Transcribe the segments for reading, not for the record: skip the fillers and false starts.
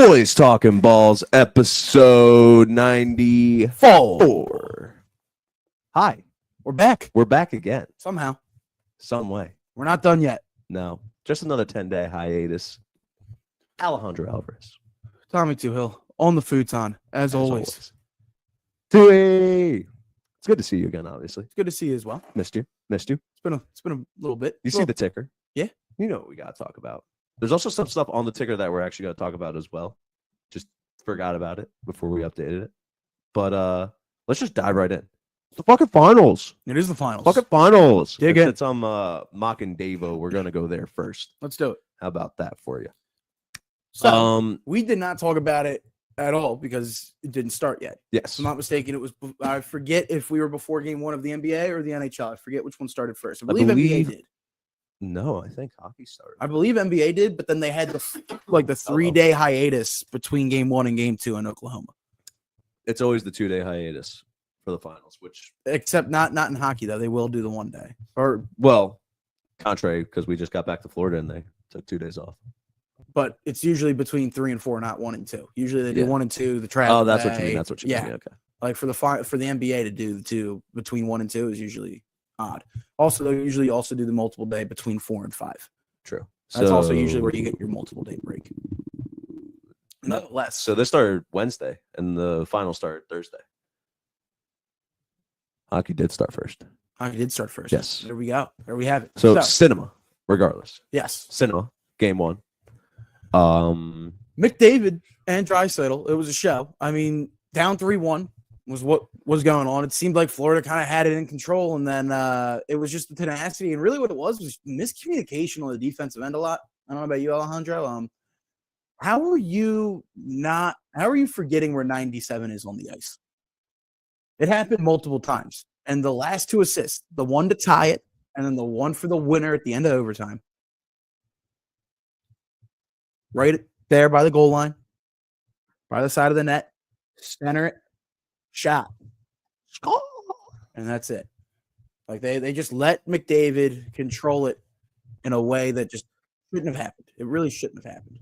Boys Talking Balls, episode 94. Hi. We're back. We're back again. Somehow. Some way. We're not done yet. No. Just another 10-day hiatus. Alejandro Alvarez. Tommy Tuhill on the futon, as always. Tui. It's good to see you again, obviously. It's good to see you as well. Missed you. It's been a little bit. You see the ticker? Yeah. You know what we got to talk about. There's also some stuff on the ticker that we're actually going to talk about as well. Just forgot about it before we updated it. But let's just dive right in. It's the fucking finals. It is the finals. Fucking finals. Dig in. Since I'm mocking Davo, we're going to go there first. Let's do it. How about that for you? So, we did not talk about it at all because it didn't start yet. Yes. If I'm not mistaken, it was, I forget if we were before game one of the NBA or the NHL. I forget which one started first. I believe NBA did. No, I think hockey started. I believe NBA did, but then they had the 3-day hiatus between game one and game two in Oklahoma. It's always the 2-day hiatus for the finals, which Except not in hockey though. They will do the 1 day. Or contrary, because we just got back to Florida and they took 2 days off. but it's usually between 3 and 4, not 1 and 2. Usually they do 1 and 2. The travel. Oh, that's day. what you mean. That's what you mean. Okay. Like for the NBA to do the 2 between 1 and 2 is usually odd. Also, they usually also do the multiple day between 4 and 5. True. That's also usually where you get your multiple day break. Nonetheless. So this started Wednesday and the final started Thursday. Hockey did start first. Hockey did start first. Yes. There we go. There we have it. So cinema, regardless. Yes. Cinema, game 1. McDavid and Draisaitl, it was a show. I mean, down 3-1 was what was going on. It seemed like Florida kind of had it in control, and then it was just the tenacity. And really what it was miscommunication on the defensive end a lot. I don't know about you, Alejandro. How are you forgetting where 97 is on the ice? It happened multiple times. And the last 2 assists, the one to tie it, and then the one for the winner at the end of overtime. Right there by the goal line, by the side of the net, center it, shot, score, and that's it. Like they just let McDavid control it in a way that just shouldn't have happened. It really shouldn't have happened.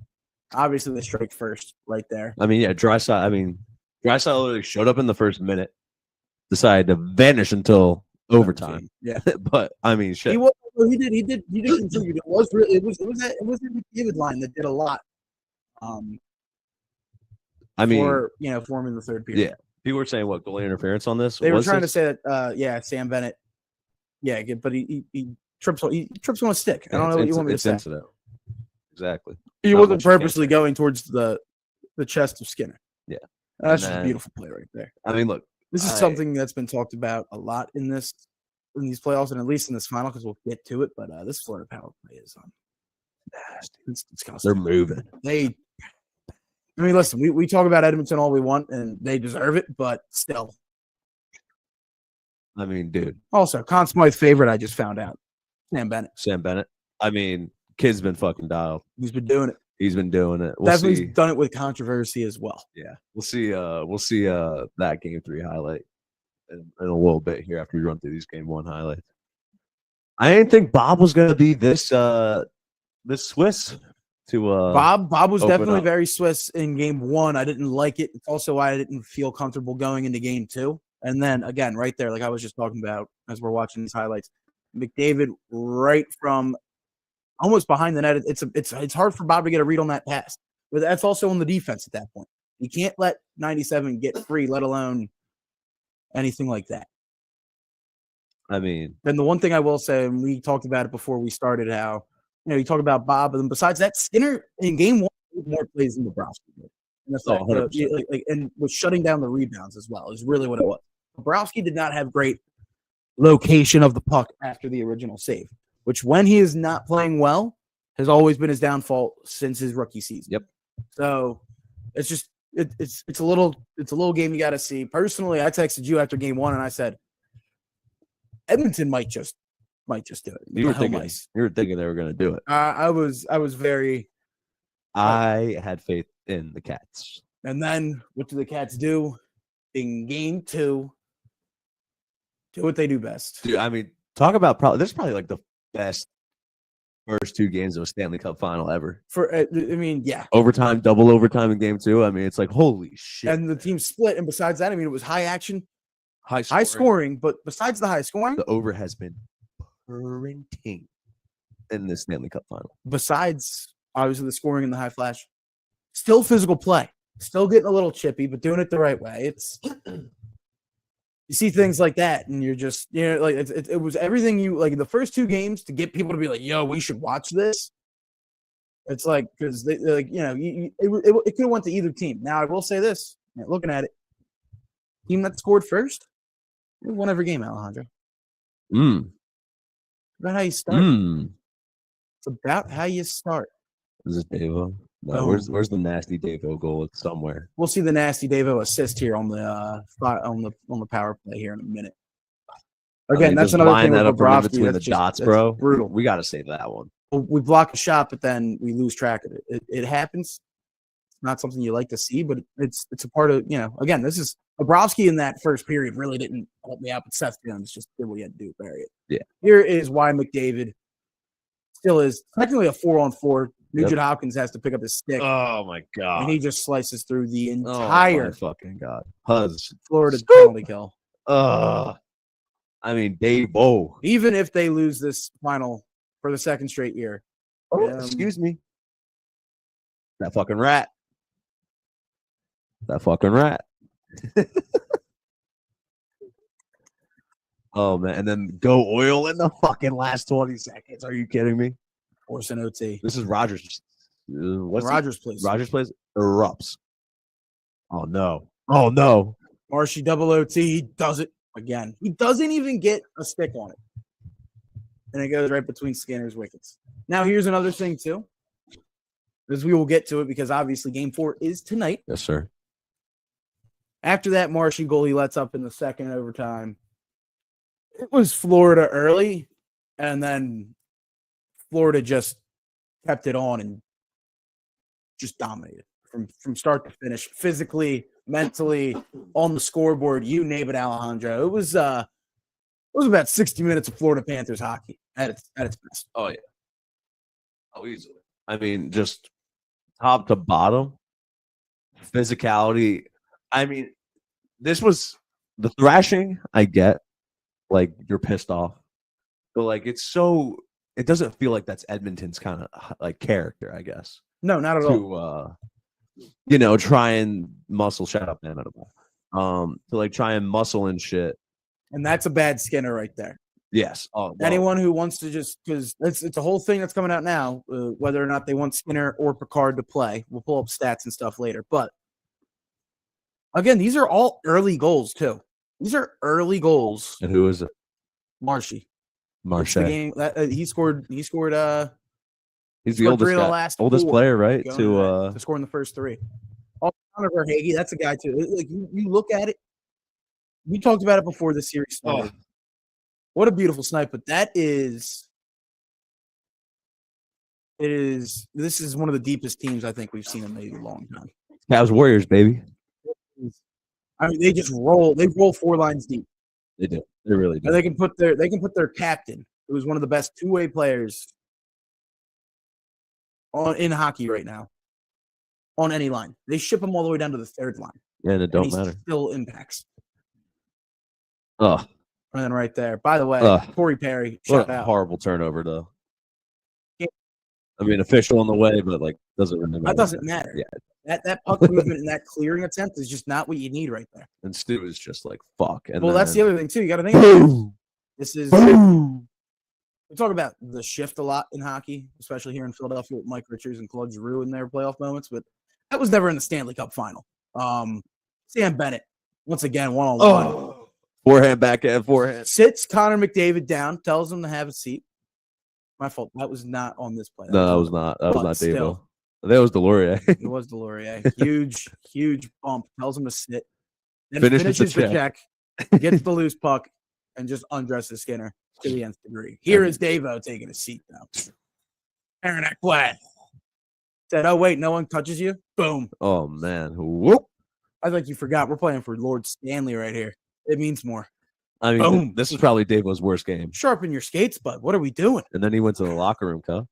Obviously, they strike first right there. I mean, yeah, Draisaitl literally showed up in the first minute, decided to vanish until overtime. Yeah, but I mean, shit. He did contribute. It was the McDavid line that did a lot. I mean, for him in the third period. Yeah, people were saying what goalie interference on this. They were trying to say that. Sam Bennett. Yeah, but he trips on a stick. I don't know what you want me to say. Incident. Exactly. He wasn't purposely going towards the chest of Skinner. Yeah, that's just a beautiful play right there. I mean, look, this is something that's been talked about a lot in these playoffs, and at least in this final, because we'll get to it. But this Florida power play is nasty. It's disgusting. They're moving. I mean, listen, we talk about Edmonton all we want, and they deserve it, but still. I mean, dude. Also, Conn Smythe's favorite, I just found out. Sam Bennett. I mean, kid's been fucking dialed. He's been doing it. Definitely done it with controversy as well. Yeah. We'll see that game 3 highlight in a little bit here after we run through these game 1 highlights. I didn't think Bob was gonna be this Swiss. Bob was definitely very Swiss in game 1. I didn't like it. It's also why I didn't feel comfortable going into game 2. And then again, right there, like I was just talking about as we're watching these highlights, McDavid right from almost behind the net. It's hard for Bob to get a read on that pass. But that's also on the defense at that point. You can't let 97 get free, let alone anything like that. I mean, then the one thing I will say, and we talked about it before we started, how you talk about Bob, and besides that, Skinner in game 1 more plays than Bobrovsky did. And that's and was shutting down the rebounds as well is really what it was. Bobrovsky did not have great location of the puck after the original save, which when he is not playing well has always been his downfall since his rookie season. Yep. So it's just it's a little game you got to see. Personally, I texted you after game 1 and I said Edmonton might just do it. You were thinking they were going to do it. I was very. I had faith in the Cats. And then what do the Cats do in game 2? Do what they do best. Dude, I mean, talk about this is probably like the best first 2 games of a Stanley Cup final ever. Yeah. Overtime, double overtime in game 2. I mean, it's like, holy shit. And the team split. And besides that, I mean, it was high action, high scoring. But besides the high scoring, the over has been printing in the Stanley Cup final. Besides, obviously, the scoring and the high flash, still physical play. Still getting a little chippy, but doing it the right way. It's you see things like that, and you're just like it was everything you like. The first 2 games to get people to be like, "Yo, we should watch this." It's like because they like it could have went to either team. Now I will say this: looking at it, team that scored first, they won every game. Alejandro. About how you start. It's about how you start. Is it Devo? No, where's the nasty Devo goal? It's somewhere. We'll see the nasty Devo assist here on the power play here in a minute. Again, that's another thing with Bobrovsky. Between the dots, bro. Brutal. We got to save that one. We block a shot, but then we lose track of it. It happens. It's not something you like to see, but it's a part of Again, this is Bobrovsky in that first period really didn't help me out, but Seth Jones just did what he had to do, bury it. Yeah. Here is why McDavid still is technically a 4-on-4. Nugent Hopkins has to pick up his stick. Oh my god! And he just slices through the entire fucking god. Huz Florida penalty kill. I mean, Dave-O. Even if they lose this final for the second straight year. Excuse me. That fucking rat. That fucking rat. Oh man, and then go oil in the fucking last 20 seconds. Are you kidding me? Force an OT. This is Rogers. What's Rogers plays? Rogers plays erupts. Oh no! Oh no! Marshy double OT. He does it again. He doesn't even get a stick on it, and it goes right between Skinner's wickets. Now here's another thing too, as we will get to it because obviously Game 4 is tonight. Yes, sir. After that Marshy goal he lets up in the second overtime, it was Florida early, and then Florida just kept it on and just dominated from start to finish, physically, mentally, on the scoreboard. You name it, Alejandro. It was about 60 minutes of Florida Panthers hockey at its best. Oh yeah. Oh, easily. I mean, just top to bottom, physicality. I mean, this was the thrashing. I get, like you're pissed off, but like it doesn't feel like that's Edmonton's kind of like character, I guess. No, not at all. Try and muscle. Shut up, man. To like try and muscle and shit. And that's a bad Skinner right there. Yes. Oh, well. Anyone who wants to just because it's a whole thing that's coming out now, whether or not they want Skinner or Picard to play. We'll pull up stats and stuff later. But again, these are all early goals too. These are early goals. And who is it? Marshy. Marche. He scored. He's the oldest player, right? To score in the first 3. Connor Verhaeghe, that's a guy too. Like you look at it. We talked about it before the series started. What a beautiful snipe! But this is one of the deepest teams I think we've seen in a long time. Cavs Warriors, baby. I mean, they just roll. They roll 4 lines deep. They do. They really do. And they can put their captain, who is one of the best 2-way players in hockey right now, on any line. They ship him all the way down to the 3rd line. Yeah, and it don't matter. Still impacts. Oh. And then right there. By the way, Corey Perry, shout out. Horrible turnover, though. Yeah. I mean, official on the way, but like doesn't really matter. That doesn't matter. Yeah. That puck movement and that clearing attempt is just not what you need right there. And Stu is just like, fuck. And that's the other thing, too. You got to think about this is we talk about the shift a lot in hockey, especially here in Philadelphia with Mike Richards and Claude Giroux in their playoff moments, but that was never in the Stanley Cup final. Sam Bennett, once again, one-on-one. Forehand, backhand, forehand. Sits Connor McDavid down, tells him to have a seat. My fault. That was not on this play. That was not Devo. That was Delorier. It was Delorier. Huge bump. Tells him to sit. Then finishes the check. Gets the loose puck, and just undresses Skinner to the nth degree. Here is Devo taking a seat now. Aaron Ekblad said, "Oh wait, no one touches you." Boom. Oh man. Whoop. I think you forgot. We're playing for Lord Stanley right here. It means more. I mean, this is probably Devo's worst game. Sharpen your skates, bud. What are we doing? And then he went to the locker room, Cup.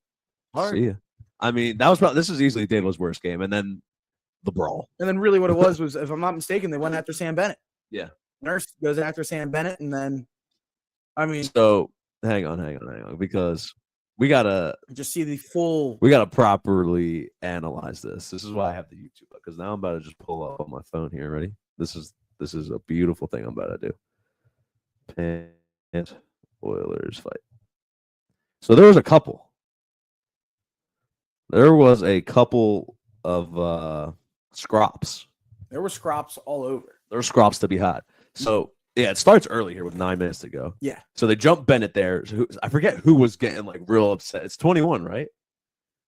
Hard. See ya. I mean, that was this is easily Davo's worst game, and then the brawl. And then really what it was, if I'm not mistaken, they went after Sam Bennett. Yeah. Nurse goes after Sam Bennett, and then, I mean, So hang on, because we gotta just see the full. properly analyze this. This is why I have the YouTube up, because now I'm about to just pull up on my phone here. Ready? This is a beautiful thing I'm about to do. Pant Oilers fight. So there was a couple. There was a couple of scrops. There were scrops all over. There were scrops to be had. So yeah, it starts early here with 9 minutes to go. Yeah. So they jump Bennett there. I forget who was getting like real upset. It's 21, right?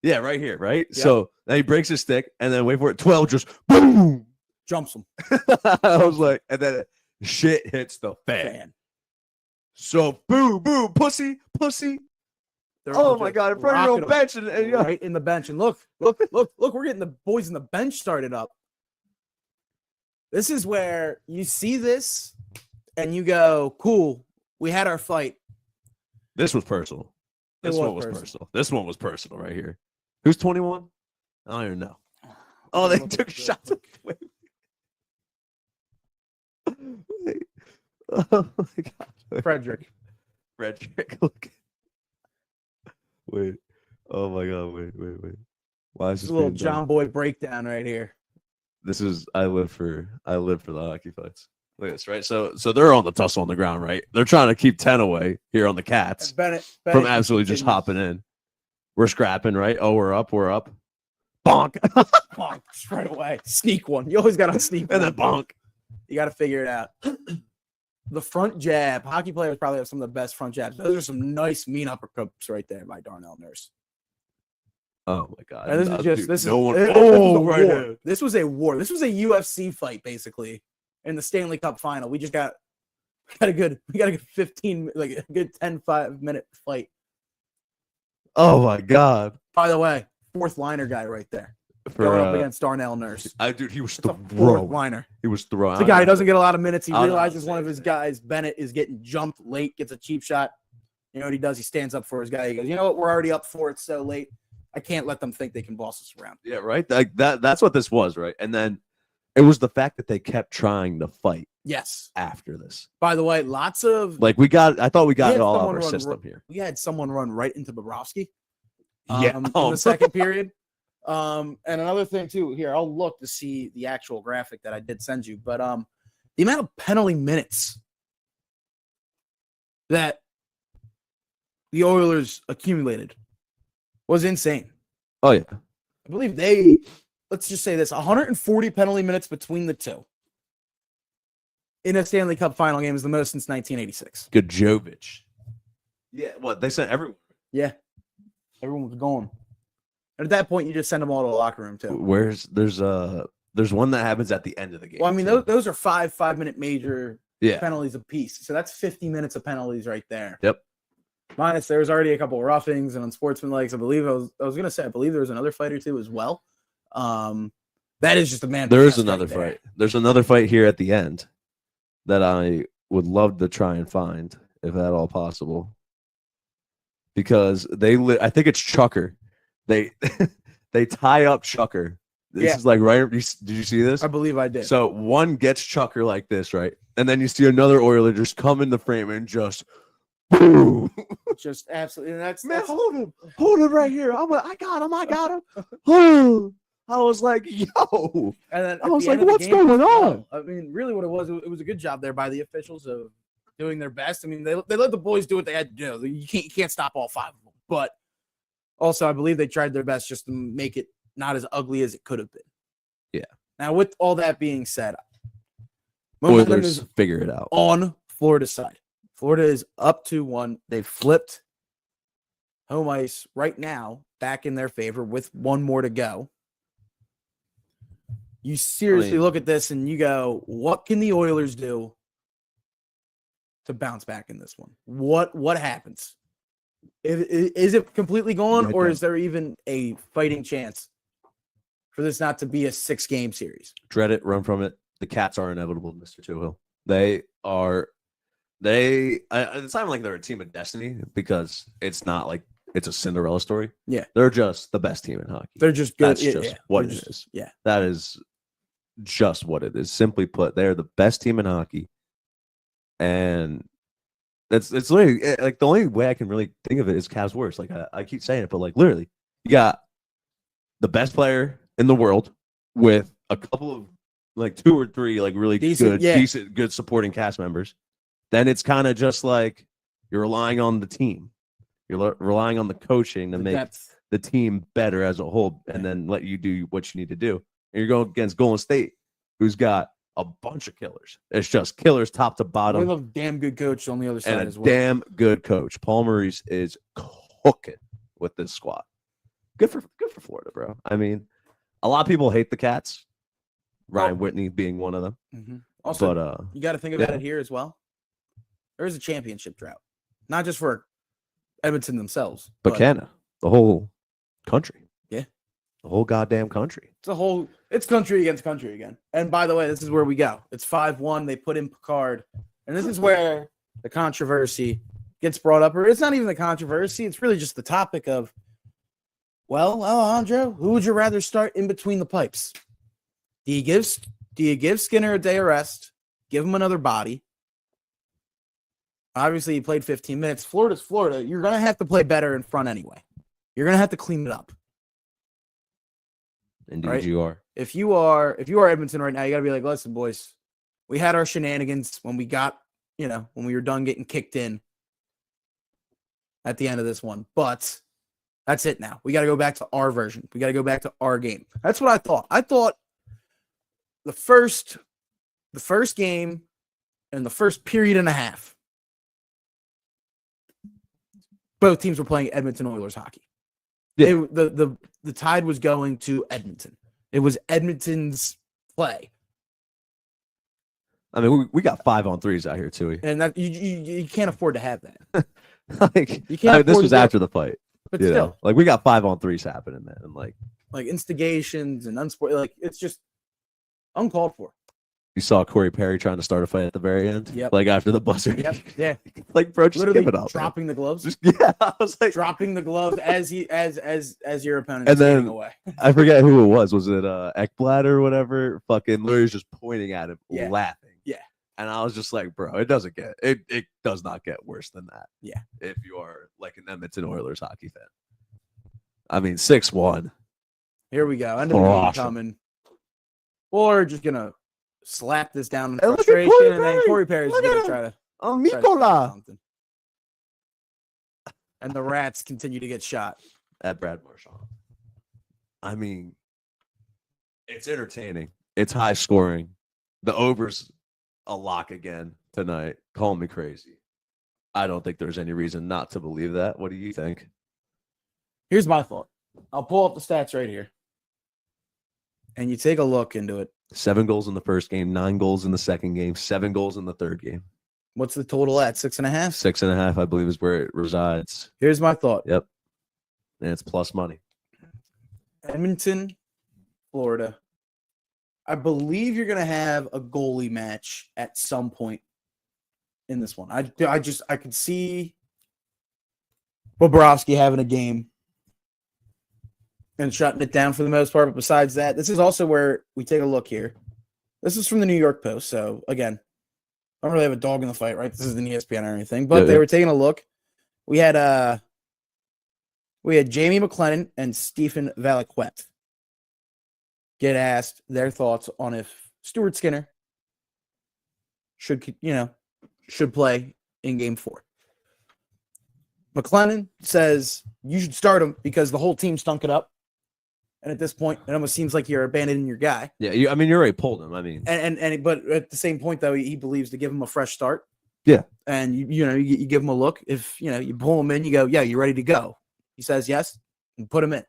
Yeah, right here, right? Yep. So then he breaks his stick, and then wait for it. 12 just boom jumps him. I was like, and then shit hits the fan. So boom, pussy. Oh my god, in front of your own bench, and yeah. Right in the bench, and look, we're getting the boys in the bench started up. This is where you see this, and you go, "Cool, we had our fight." This was personal. This one was personal. This one was personal right here. Who's 21? I don't even know. Oh, they took shots. Wait. Oh my god, Frederick. Look. Wait. Oh my god. Wait. Why is this a little John Boy breakdown right here? This is I live for the hockey fights. Look at this, right? So they're on the tussle on the ground, right? They're trying to keep 10 away here on the Cats Bennett from absolutely just hopping in. We're scrapping, right? Oh, we're up. Bonk. Bonk straight away. Sneak one. You always got to sneak and then bonk. You got to figure it out. The front jab. Hockey players probably have some of the best front jabs. Those are some nice mean uppercuts right there by Darnell Nurse. Oh my god! And this is just this no is one. Oh, right here. This was a war. This was a UFC fight basically in the Stanley Cup final. We got a good 15, like a good 5-minute fight. Oh my god! By the way, fourth liner guy right there. Going up against Darnell Nurse. Dude, he was fourth liner. He was throwing. The guy who doesn't get a lot of minutes. He realizes one of his guys, Bennett, is getting jumped late, gets a cheap shot. You know what he does? He stands up for his guy. He goes, "You know what? We're already up 4. It's so late. I can't let them think they can boss us around." Yeah, right. Like that's what this was, right? And then it was the fact that they kept trying to fight. Yes. After this. By the way, lots of I thought we got it all out of our system here. We had someone run right into Bobrovsky. In the second period. And another thing too, here, I'll look to see the actual graphic that I did send you, but the amount of penalty minutes that the Oilers accumulated was insane. Oh yeah. I believe let's just say this, 140 penalty minutes between the two in a Stanley Cup final game is the most since 1986. Good Jovic. Yeah, what they sent everyone. Yeah. Everyone was gone. And at that point, you just send them all to the locker room too. There's one that happens at the end of the game. Well, I mean, those are 5-minute major penalties apiece. So that's 50 minutes of penalties right there. Yep. Minus there was already a couple of roughings and unsportsmanlike. I believe I was going to say, I believe there was another fight or two as well. That is just a man. There is another fight. There's another fight here at the end that I would love to try and find, if at all possible. Because I think it's Chucker. They tie up Chucker. This is like right. Did you see this? I believe I did. So one gets Chucker like this, right? And then you see another Oiler just come in the frame and just boom. Just absolutely. And that's hold him right here. I got him. Oh, I was like, yo. And then I was like, what's going on? I mean, really, what it was a good job there by the officials of doing their best. I mean, they let the boys do what they had to do. You can't stop all 5 of them, but also I believe they tried their best just to make it not as ugly as it could have been. Yeah. Now, with all that being said, Oilers figure it out on Florida's side. Florida is up 2-1. They've flipped home ice right now back in their favor with 1 more to go. You seriously look at this and you go, what can the Oilers do to bounce back in this one? What happens? Is it completely gone, or is there even a fighting chance for this not to be a 6-game series? Dread it, run from it. The Cats are inevitable, Mr. Tuhill. It's not even like they're a team of destiny, because it's not like it's a Cinderella story. Yeah. They're just the best team in hockey. They're just good. That's just what it is. Yeah. That is just what it is. Simply put, they're the best team in hockey. And it's literally like the only way I can really think of it is Cavs worse. Like I keep saying it, but like literally, you got the best player in the world with a couple of like 2 or 3 like really decent, good supporting cast members. Then it's kind of just like you're relying on the team. You're relying on the coaching to make the team better as a whole, and then let you do what you need to do. And you're going against Golden State, who's got a bunch of killers. It's just killers top to bottom. We have a damn good coach on the other side as well. Damn good coach. Paul Maurice is cooking with this squad. Good for Florida, bro. I mean, a lot of people hate the Cats. Ryan Whitney being one of them. Mm-hmm. Also, but you got to think about it here as well. There is a championship drought, not just for Edmonton themselves, but Canada, the whole country. Yeah, the whole goddamn country. It's country against country again. And by the way, this is where we go. It's 5-1. They put in Picard, and this is where the controversy gets brought up. Or it's not even the controversy. It's really just the topic of, well, Alejandro, who would you rather start in between the pipes? Do you give Skinner a day of rest? Give him another body? Obviously, he played 15 minutes. Florida's Florida. You're going to have to play better in front anyway. You're going to have to clean it up. Indeed, right? you are. If you are Edmonton right now, you got to be like, listen, boys, we had our shenanigans when we were done getting kicked in at the end of this one. But that's it now. We got to go back to our version. We got to go back to our game. That's what I thought. I thought the first game and the first period and a half, both teams were playing Edmonton Oilers hockey. Yeah. The tide was going to Edmonton. It was Edmonton's play. I mean, we got 5-on-3s out here too, and that you can't afford to have that. Like you can't. This was after the fight, but still, like we got 5-on-3s happening, man, and like instigations and like it's just uncalled for. You saw Corey Perry trying to start a fight at the very end. Yep. Like after the buzzer. Yep. Yeah. Like, bro, just literally give it up. Dropping the gloves. I was like dropping the gloves as your opponent and then away. I forget who it was. Was it Ekblad or whatever? Fucking literally just pointing at him, laughing. Yeah. And I was just like, bro, it does not get worse than that. Yeah. If you are like an Edmonton Oilers hockey fan. I mean, 6-1. Here we go. End of the game coming. Or just gonna slap this down in frustration, and then Corey Perry's gonna try to Mikola. And the Rats continue to get shot at Brad Marchand. I mean, it's entertaining. It's high scoring. The over's a lock again tonight. Call me crazy. I don't think there's any reason not to believe that. What do you think? Here's my thought. I'll pull up the stats right here. And you take a look into it. 7 goals in the first game, 9 goals in the second game, 7 goals in the third game. What's the total at? 6.5? 6.5, I believe, is where it resides. Here's my thought. Yep. And it's plus money. Edmonton, Florida. I believe you're going to have a goalie match at some point in this one. I could see Bobrovsky having a game and shutting it down for the most part. But besides that, this is also where we take a look here. This is from the New York Post. So, again, I don't really have a dog in the fight, right? This isn't ESPN or anything. But they were taking a look. We had Jamie McLennan and Stephen Valaquette get asked their thoughts on if Stuart Skinner should play in Game 4. McLennan says you should start him because the whole team stunk it up. And at this point, it almost seems like you're abandoning your guy. Yeah, you already pulled him. I mean, but at the same point, though, he believes to give him a fresh start. Yeah, and you give him a look. If you pull him in, you go, yeah, you ready to go? He says yes, and put him in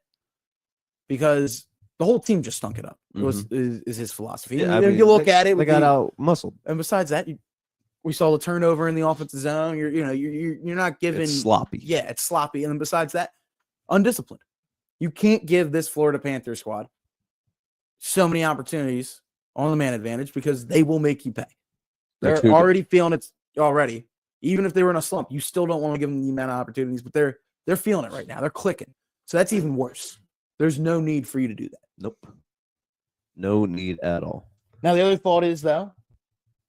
because the whole team just stunk it up. Is his philosophy? Yeah, you look at it, they got out muscled. And besides that, we saw the turnover in the offensive zone. You're not giving. It's sloppy. Yeah, it's sloppy. And then besides that, undisciplined. You can't give this Florida Panther squad so many opportunities on the man advantage because they will make you pay. They're already feeling it already. Even if they were in a slump, you still don't want to give them the amount of opportunities, but they're They're feeling it right now. They're clicking. So that's even worse. There's no need for you to do that. Nope. No need at all. Now, the other thought is, though,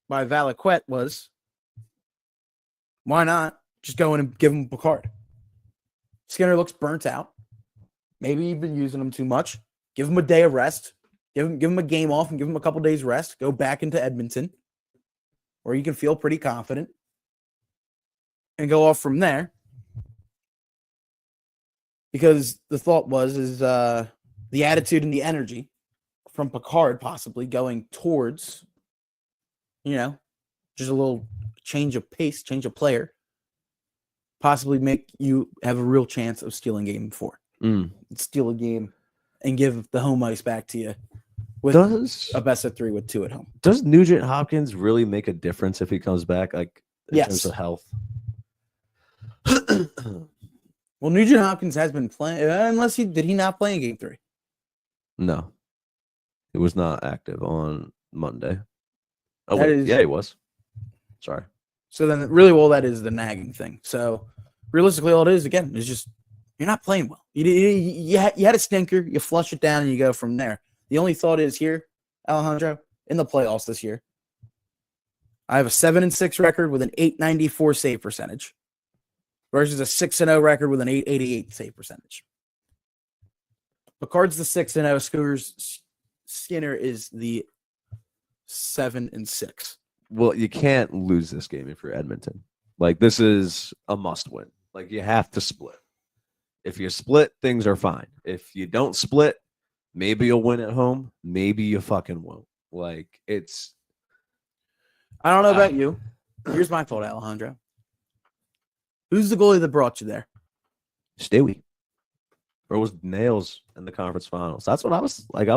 by Valaquette was, why not just go in and give him Picard? Skinner looks burnt out. Maybe you've been using him too much. Give him a day of rest. Give him a game off and give him a couple days rest. Go back into Edmonton, where you can feel pretty confident, and go off from there. Because the thought is the attitude and the energy from Picard possibly going towards, just a little change of pace, change of player, possibly make you have a real chance of stealing game 4. Steal a game and give the home ice back to you with a best of 3 with 2 at home. Does Nugent Hopkins really make a difference if he comes back, like in terms of health? Well, Nugent Hopkins has been playing, unless did he not play in game 3? No. He was not active on Monday. Oh, yeah, he was. Sorry. So then really, that is the nagging thing. So realistically, all it is, again, is just you're not playing well. You had a stinker, you flush it down, and you go from there. The only thought is here, Alejandro, in the playoffs this year, I have a 7-6 record with an .894 save percentage versus a 6-0 record with an .888 save percentage. Picard's the 6-0. Skinner is the 7-6. Well, you can't lose this game if you're Edmonton. Like, this is a must-win. Like, you have to split. If you split, things are fine. If you don't split, maybe you'll win at home. Maybe you fucking won't. Like, it's... I don't know about you. Here's my thought, Alejandro. Who's the goalie that brought you there? Stewie. Or was nails in the conference finals. That's what I was like.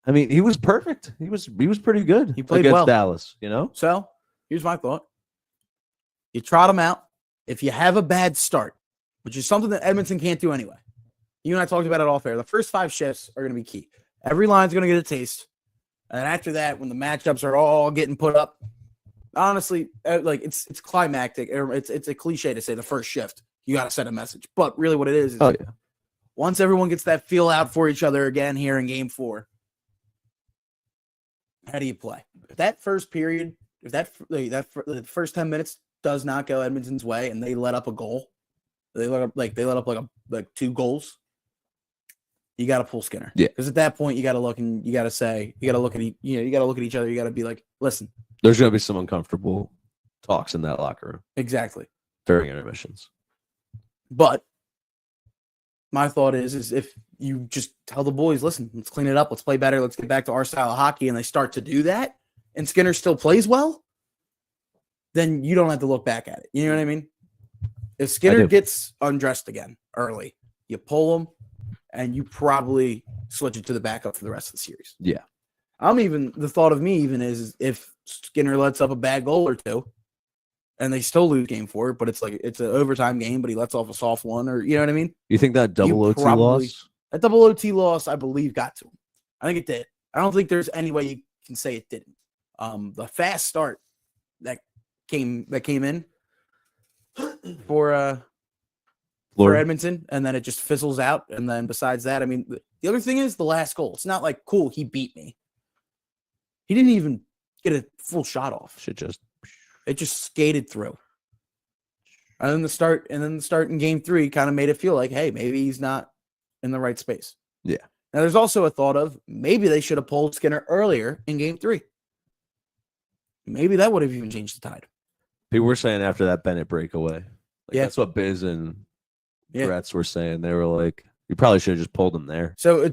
I mean, he was perfect. He was pretty good. He played against well. Dallas, So here's my thought. You trot him out. If you have a bad start, which is something that Edmonton can't do anyway. You and I talked about it all fair. The first 5 shifts are going to be key. Every line's going to get a taste. And then after that, when the matchups are all getting put up, honestly, like it's climactic. It's a cliche to say the first shift, you got to send a message. But really what it is once everyone gets that feel out for each other again here in game 4, how do you play? If that first period, if the first 10 minutes does not go Edmonton's way and they let up a goal, they let up like 2 goals, you got to pull Skinner. Yeah. Because at that point, you got to look and you got to say, you got to look at each other. You got to be like, listen. There's going to be some uncomfortable talks in that locker room. Exactly. During intermissions. But my thought is if you just tell the boys, listen, let's clean it up. Let's play better. Let's get back to our style of hockey. And they start to do that and Skinner still plays well, then you don't have to look back at it. You know what I mean? If Skinner gets undressed again early, you pull him and you probably switch it to the backup for the rest of the series. Yeah. The thought of me is if Skinner lets up a bad goal or 2 and they still lose game 4, but it's an overtime game, but he lets off a soft one, or you know what I mean? You think that double OT loss? That double OT loss, I believe, got to him. I think it did. I don't think there's any way you can say it didn't. The fast start that came in for Edmonton, and then it just fizzles out. And then besides that, I mean, the other thing is the last goal. It's not like, cool, he beat me. He didn't even get a full shot off. It just skated through. And then the start in game 3 kind of made it feel like, hey, maybe he's not in the right space. Yeah. Now there's also a thought of maybe they should have pulled Skinner earlier in game 3. Maybe that would have even changed the tide. People were saying after that Bennett breakaway. That's what Biz and Gretz were saying. They were like, you probably should have just pulled him there. So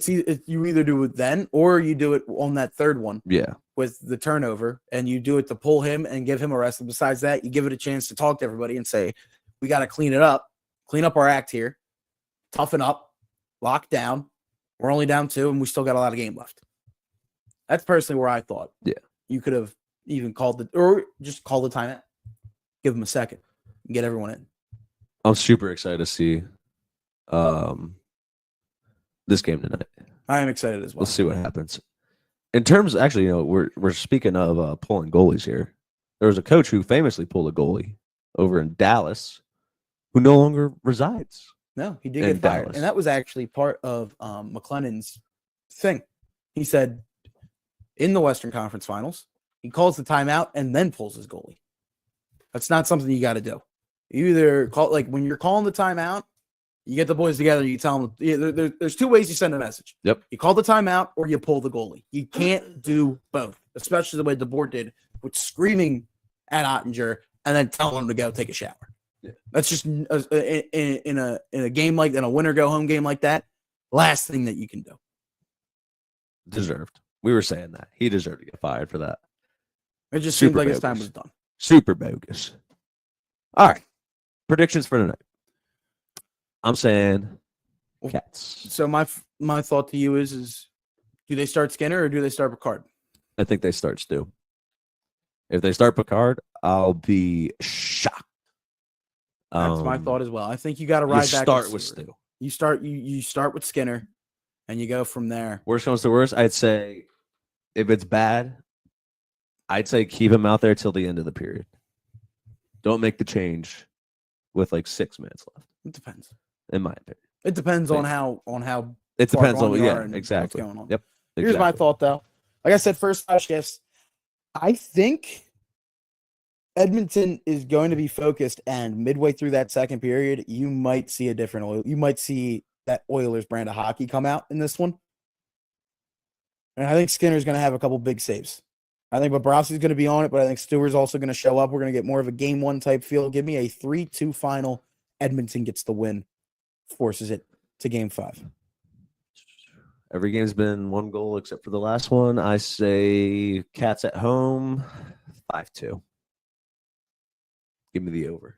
you either do it then or you do it on that third one. Yeah. With the turnover, and you do it to pull him and give him a rest. And besides that, you give it a chance to talk to everybody and say, we got to clean up our act here, toughen up, lock down. We're only down 2 and we still got a lot of game left. That's personally where I thought. Yeah. You could have even called or just call the timeout, give him a second and get everyone in. I'm super excited to see this game tonight. I am excited as well. We'll see what happens. In terms, actually, we're speaking of pulling goalies here. There was a coach who famously pulled a goalie over in Dallas who no longer resides. No, he did in get fired. Dallas. And that was actually part of McLennan's thing. He said in the Western Conference Finals, he calls the timeout and then pulls his goalie. That's not something you got to do. You either call, like when you're calling the timeout, you get the boys together, you tell them, there's two ways you send a message. Yep. You call the timeout or you pull the goalie. You can't do both, especially the way the board did with screaming at Ottinger and then telling him to go take a shower. Yeah. That's just in a game like in a winner go home game like that. Last thing that you can do. Deserved. We were saying that he deserved to get fired for that. It just Super seemed like his bogus. time was done. Super bogus. All right. Predictions for tonight. I'm saying Cats. So my thought to you is do they start Skinner or do they start Picard? I think they start Stu. If they start Picard, I'll be shocked. That's my thought as well. I think you got to ride back. Start with Stu. You start with Skinner, and you go from there. Worst comes to worst, I'd say if it's bad, I'd say keep him out there till the end of the period. Don't make the change with like 6 minutes left. It depends. In my opinion, it depends on how. It depends on exactly what's going on. Yep. Exactly. Here's my thought though. Like I said, first 5 shifts. I think Edmonton is going to be focused, and midway through that second period, you might see a different oil. You might see that Oilers brand of hockey come out in this one. And I think Skinner's going to have a couple big saves. I think Bobrovsky's going to be on it, but I think Stewart's also going to show up. We're going to get more of a game 1 type feel. Give me a 3-2 final. Edmonton gets the win, forces it to game 5. Every game's been 1 goal except for the last one. I say Cats at home, 5-2. Give me the over.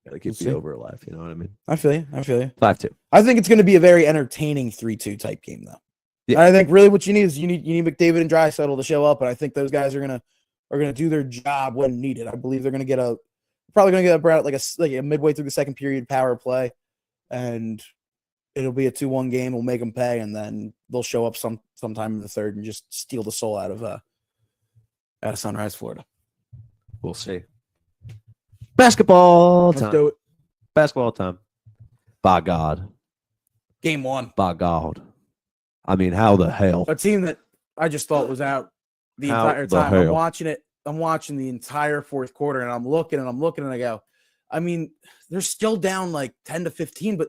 Gotta keep the over alive. You know what I mean? I feel you. 5-2. I think it's going to be a very entertaining 3-2 type game, though. Yeah. I think really what you need is you need McDavid and Draisaitl to show up, and I think those guys are gonna do their job when needed. I believe they're gonna probably gonna get about like a midway through the second period power play, and it'll be a 2-1 game. We'll make them pay, and then they'll show up sometime in the third and just steal the soul out of Sunrise, Florida. We'll see. Basketball time. Let's do it. Basketball time. By God. Game 1. By God. I mean, how the hell? A team that I just thought was out the entire time. I'm watching it. I'm watching the entire fourth quarter, and I'm looking, and I go, I mean, they're still down like 10-15, but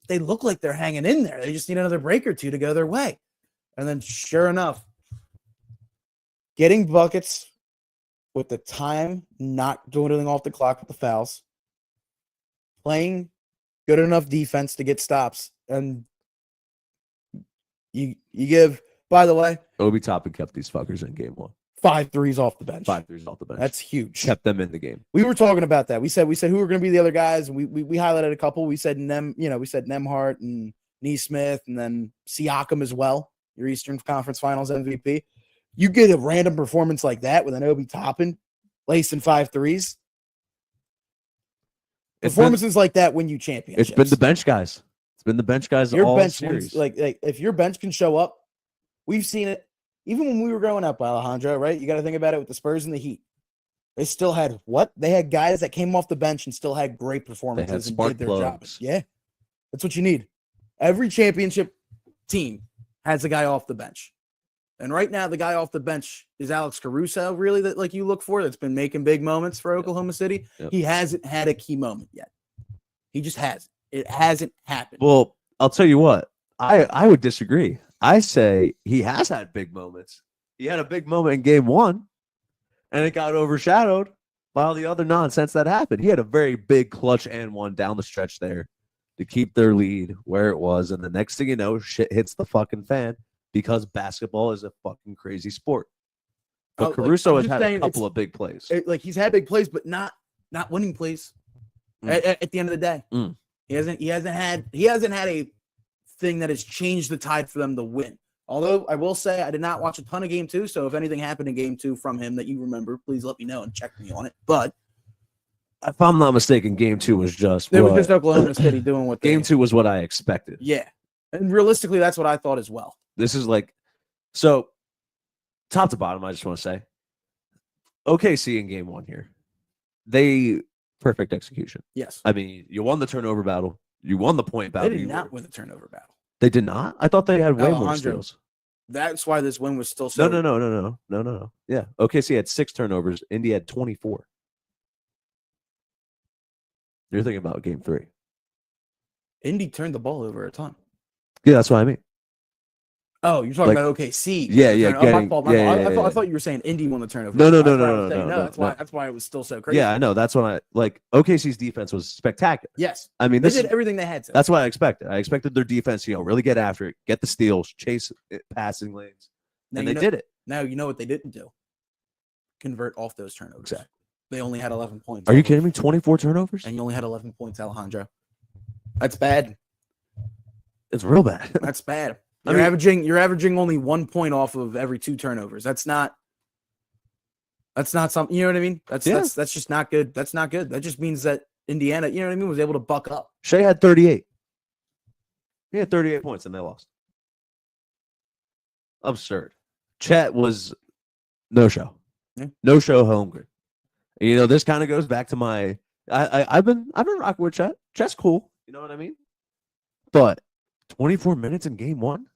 they look like they're hanging in there. They just need another break or two to go their way. And then sure enough, getting buckets with the time, not doing anything off the clock with the fouls, playing good enough defense to get stops. And you give, by the way, Obi Toppin kept these fuckers in game 1. 5 threes off the bench. 5 threes off the bench. That's huge. Kept them in the game. We were talking about that. We said who were going to be the other guys. We highlighted a couple. We said Nemhart and Neesmith, and then Siakam as well. Your Eastern Conference Finals MVP. You get a random performance like that with an Obi Toppin lacing 5 threes. Performances like that win you championships. It's been the bench guys. It's been the bench guys your all bench series. Like if your bench can show up, we've seen it. Even when we were growing up, Alejandro, right? You got to think about it with the Spurs and the Heat. They still had what? They had guys that came off the bench and still had great performances and did their job. Yeah, that's what you need. Every championship team has a guy off the bench. And right now, the guy off the bench is Alex Caruso, really, that like you look for, that's been making big moments for Oklahoma City. Yep. He hasn't had a key moment yet. He just hasn't. It hasn't happened. Well, I'll tell you what. I would disagree. I say he has had big moments. He had a big moment in game 1, and it got overshadowed by all the other nonsense that happened. He had a very big clutch and one down the stretch there to keep their lead where it was. And the next thing you know, shit hits the fucking fan because basketball is a fucking crazy sport. But Caruso has had a couple of big plays. He's had big plays, but not winning plays at the end of the day. He hasn't had a thing that has changed the tide for them to win. Although I will say I did not watch a ton of game 2, so if anything happened in game 2 from him that you remember, please let me know and check me on it. But if I'm not mistaken, game 2 was just Oklahoma City doing what game 2 was what I expected. Yeah. And realistically, that's what I thought as well. This is so top to bottom, I just want to say OKC in game 1 here. They Perfect execution. Yes. I mean, you won the turnover battle. You won the point battle. They did You not were- win the turnover battle. They did not? I thought they had way more Alejandro. steals. That's why this win was still so. No. Yeah. OKC had 6 turnovers. Indy had 24. You're thinking about game 3. Indy turned the ball over a ton. Yeah, that's what I mean. Oh, you're talking Like- about OKC. Yeah, The yeah, turnover. getting- my fault. yeah, I yeah, thought yeah. I thought you were saying Indy won the turnover. No. That's what I was saying. No. That's why it was so crazy. Yeah, I know. That's when I like OKC's defense was spectacular. Yes. I mean, They this did is, everything they had to. that's what I expected. I expected their defense, really get after it, get the steals, chase it, passing lanes, Now and you they know- did it. Now you know what they didn't do. Convert off those turnovers. Exactly. They only had 11 points. Are you kidding me? 24 turnovers? And you only had 11 points, Alejandro. That's bad. It's real bad. That's bad. I You're mean- averaging only 1 point off of every 2 turnovers. That's not something, you know what I mean? That's just not good. That's not good. That just means that Indiana, you know what I mean, was able to buck up. Shea had 38. He had 38 points and they lost. Absurd. Chet was no show. Yeah. No show hungry. This kind of goes back to my I've been rocking with Chet. Chet's cool. You know what I mean? But 24 minutes in game 1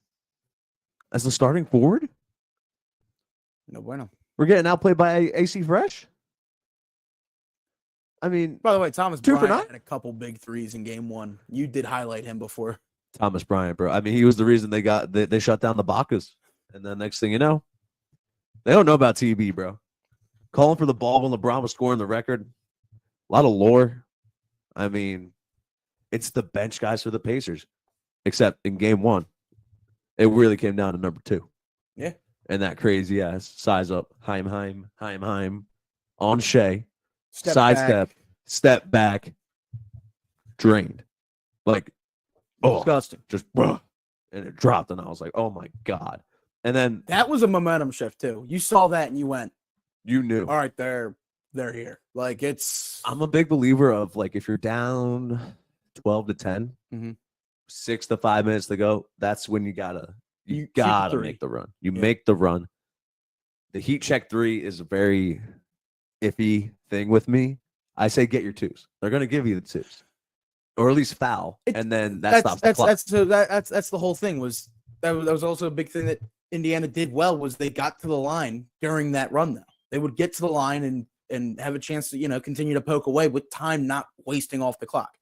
as the starting forward? No bueno. We're getting outplayed by AC Fresh? I mean, By the way, Thomas 2 for Bryant 9? had a couple big threes in game 1. You did highlight him before. Thomas Bryant, bro. I mean, he was the reason they shut down the Bacchus. And then next thing you know, they don't know about TB, bro. Calling for the ball when LeBron was scoring the record. A lot of lore. I mean, it's the bench guys for the Pacers. Except in game 1, it really came down to number 2. Yeah. And that crazy ass size up, Heim, on Shea, sidestep, step back, drained. Like, Disgusting. just, and it dropped. And I was like, oh my God. And then That was a momentum shift too. You saw that and you went, you knew. all right, they're here. Like I'm a big believer of like if you're down 12 to 10, Mhm. 6 to 5 minutes to go, that's when you gotta You keep gotta three. make the run. You Yeah. make the run. The heat check 3 is a very iffy thing with me. I say get your 2s. They're gonna give you the 2s. Or at least foul. And then that stops the clock. That's the whole thing that was also a big thing that Indiana did well was they got to the line during that run though. They would get to the line and have a chance to, continue to poke away with time not wasting off the clock.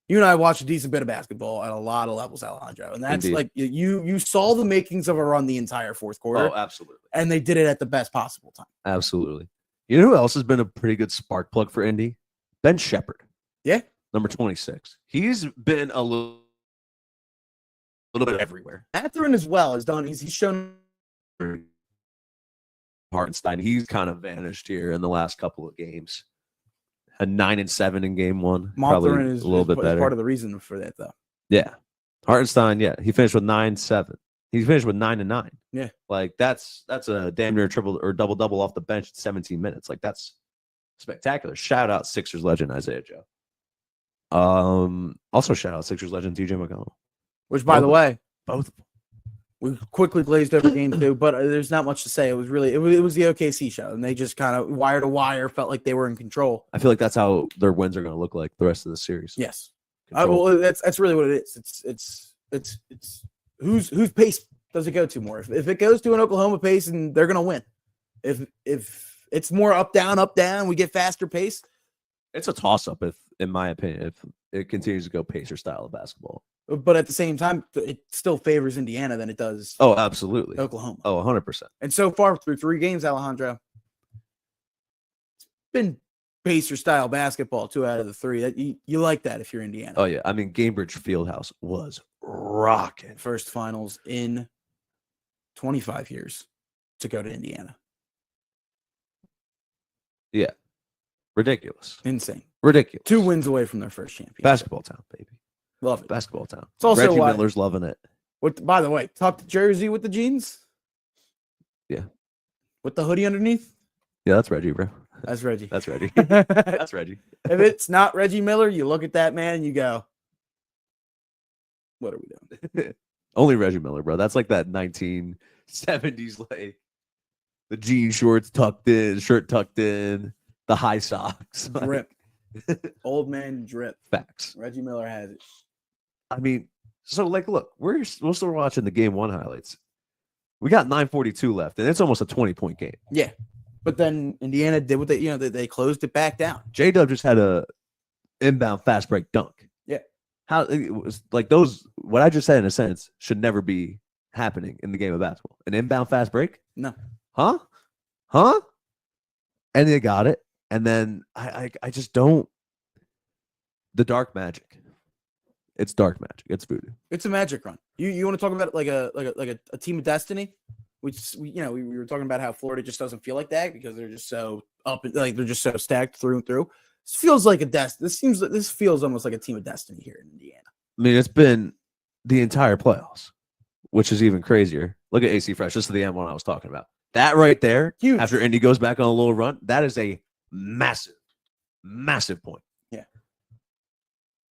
You and I watched a decent bit of basketball at a lot of levels, Alejandro. And that's Indeed. like you saw the makings of a run the entire fourth quarter. Oh, absolutely. And they did it at the best possible time. Absolutely. You know who else has been a pretty good spark plug for Indy? Ben Shepherd. Yeah. Number 26. He's been a little bit everywhere. Atherton as well has done. He's shown. Hartenstein, he's kind of vanished here in the last couple of games. Had 9 and 7 in game 1. Probably Mathurin is a little bit better. part of the reason for that, though. Yeah. Hartenstein, yeah. He finished with 9-7. He finished with 9 and 9. Yeah. Like that's a damn near triple or double off the bench in 17 minutes. Like that's spectacular. Shout out Sixers legend Isaiah Joe. Also shout out Sixers legend TJ McConnell. Which, by the way, Both. we quickly glazed over game 2, but there's not much to say. It was the OKC show, and they just kind of wire to wire felt like they were in control. I feel like that's how their wins are going to look like the rest of the series. Yes. Control. Well, that's really what it is. It's whose pace does it go to more? If it goes to an Oklahoma pace, and they're gonna win. If it's more up down, we get faster pace. It's a toss up, if in my opinion, if it continues to go Pacer style of basketball. But at the same time, it still favors Indiana than it does Oh, absolutely. Oklahoma. Oh, 100%. And so far through 3 games, Alejandro, it's been Pacer style basketball 2 out of the 3. That you like that if you're Indiana. Oh yeah, I mean Gainbridge Fieldhouse was rocking. First finals in 25 years to go to Indiana. Yeah, ridiculous, Insane. ridiculous. 2 wins away from their first championship. Basketball town, baby. Love it. Basketball town. It's also Reggie why- Miller's loving it. By the way, tucked jersey with the jeans. Yeah. With the hoodie underneath. Yeah, that's Reggie, bro. That's Reggie. That's Reggie. if That's Reggie. it's not Reggie Miller, you look at that man and you go, "What are we doing?" Only Reggie Miller, bro. That's like that 1970s, like the jean shorts tucked in, shirt tucked in, the high socks. Grip. Old man drip. Facts. Reggie Miller has it. I mean, so like, look, we're still watching the game one highlights. We got 9:42 left, and it's almost a 20-point game. Yeah. But then Indiana did what they closed it back down. J-Dub just had a inbound fast break dunk. Yeah. How it was like those, what I just said in a sentence should never be happening in the game of basketball. An inbound fast break? No. Huh? And they got it. And then I just don't. The dark magic. It's dark magic. It's voodoo. It's a magic run. You want to talk about like a team of destiny? Which we were talking about how Florida just doesn't feel like that because they're just so they're just so stacked through and through. This feels like this feels almost like a team of destiny here in Indiana. I mean, it's been the entire playoffs, which is even crazier. Look at AC Fresh. This is the M1 I was talking about. That right there, huge. After Indy goes back on a little run, that is a massive, massive point. Yeah.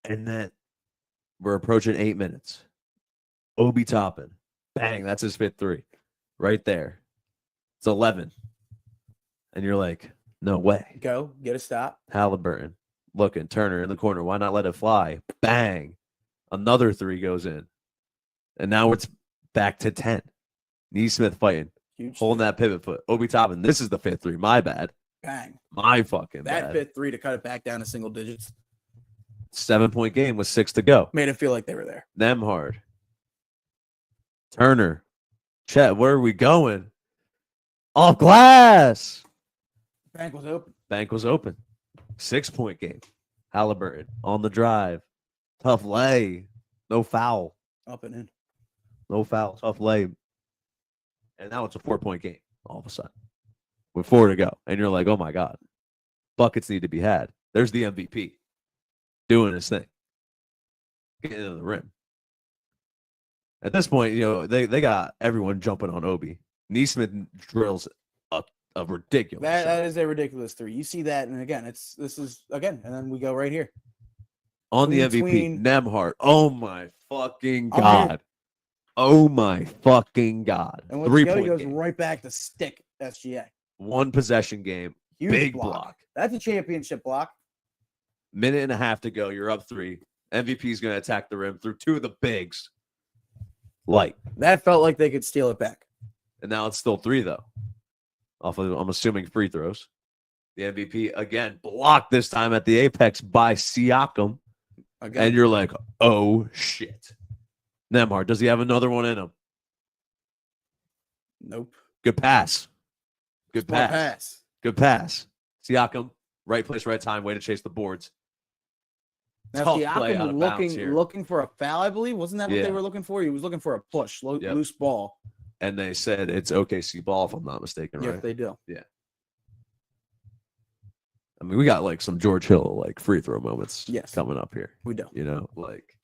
And then we're approaching 8 minutes. Obi Toppin. Bang. That's his fifth three. Right there. It's 11. And you're like, no way. Go. Get a stop. Halliburton. Looking. Turner in the corner. Why not let it fly? Bang. Another three goes in. And now it's back to 10. Neesmith fighting. Huge. Holding that pivot foot. Obi Toppin. This is the fifth three. My bad. Bang. My fucking bad. That fifth three to cut it back down to single digits. 7-point game with 6 to go. Made it feel like they were there. Nemhard. Turner. Chet, where are we going? Off glass. Bank was open. Bank was open. 6-point game. Halliburton on the drive. Tough lay. No foul. Up and in. No foul. Tough lay. And now it's a 4-point game all of a sudden with 4 to go. And you're like, oh my God. Buckets need to be had. There's the MVP doing his thing. Getting into the rim. At this point, they got everyone jumping on Obi. Neesmith drills a ridiculous shot. That is a ridiculous three. You see that, and again, and then we go right here. On the MVP, Nemhard. Oh my fucking God. Oh my fucking God. And what 3-point goes game. right back to stick SGA. 1 possession game. Huge Big block. That's a championship block. Minute and a half to go. You're up 3. MVP is going to attack the rim through 2 of the bigs. Light. That felt like they could steal it back. And now it's still 3, though. Off of, I'm assuming, free throws. The MVP, again, blocked this time at the apex by Siakam. Again. And you're like, oh, shit. Nemhard, does he have another one in him? Nope. Good pass. Good Smart pass. Good pass. Siakam, right place, right time, way to chase the boards. Now, Siakam was looking for a foul, I believe. Wasn't that what they were looking for? He was looking for a push, loose ball. And they said it's OKC ball, if I'm not mistaken, right? Yes, they do. Yeah. I mean, we got like some George Hill like free throw moments coming up here. We do. Like,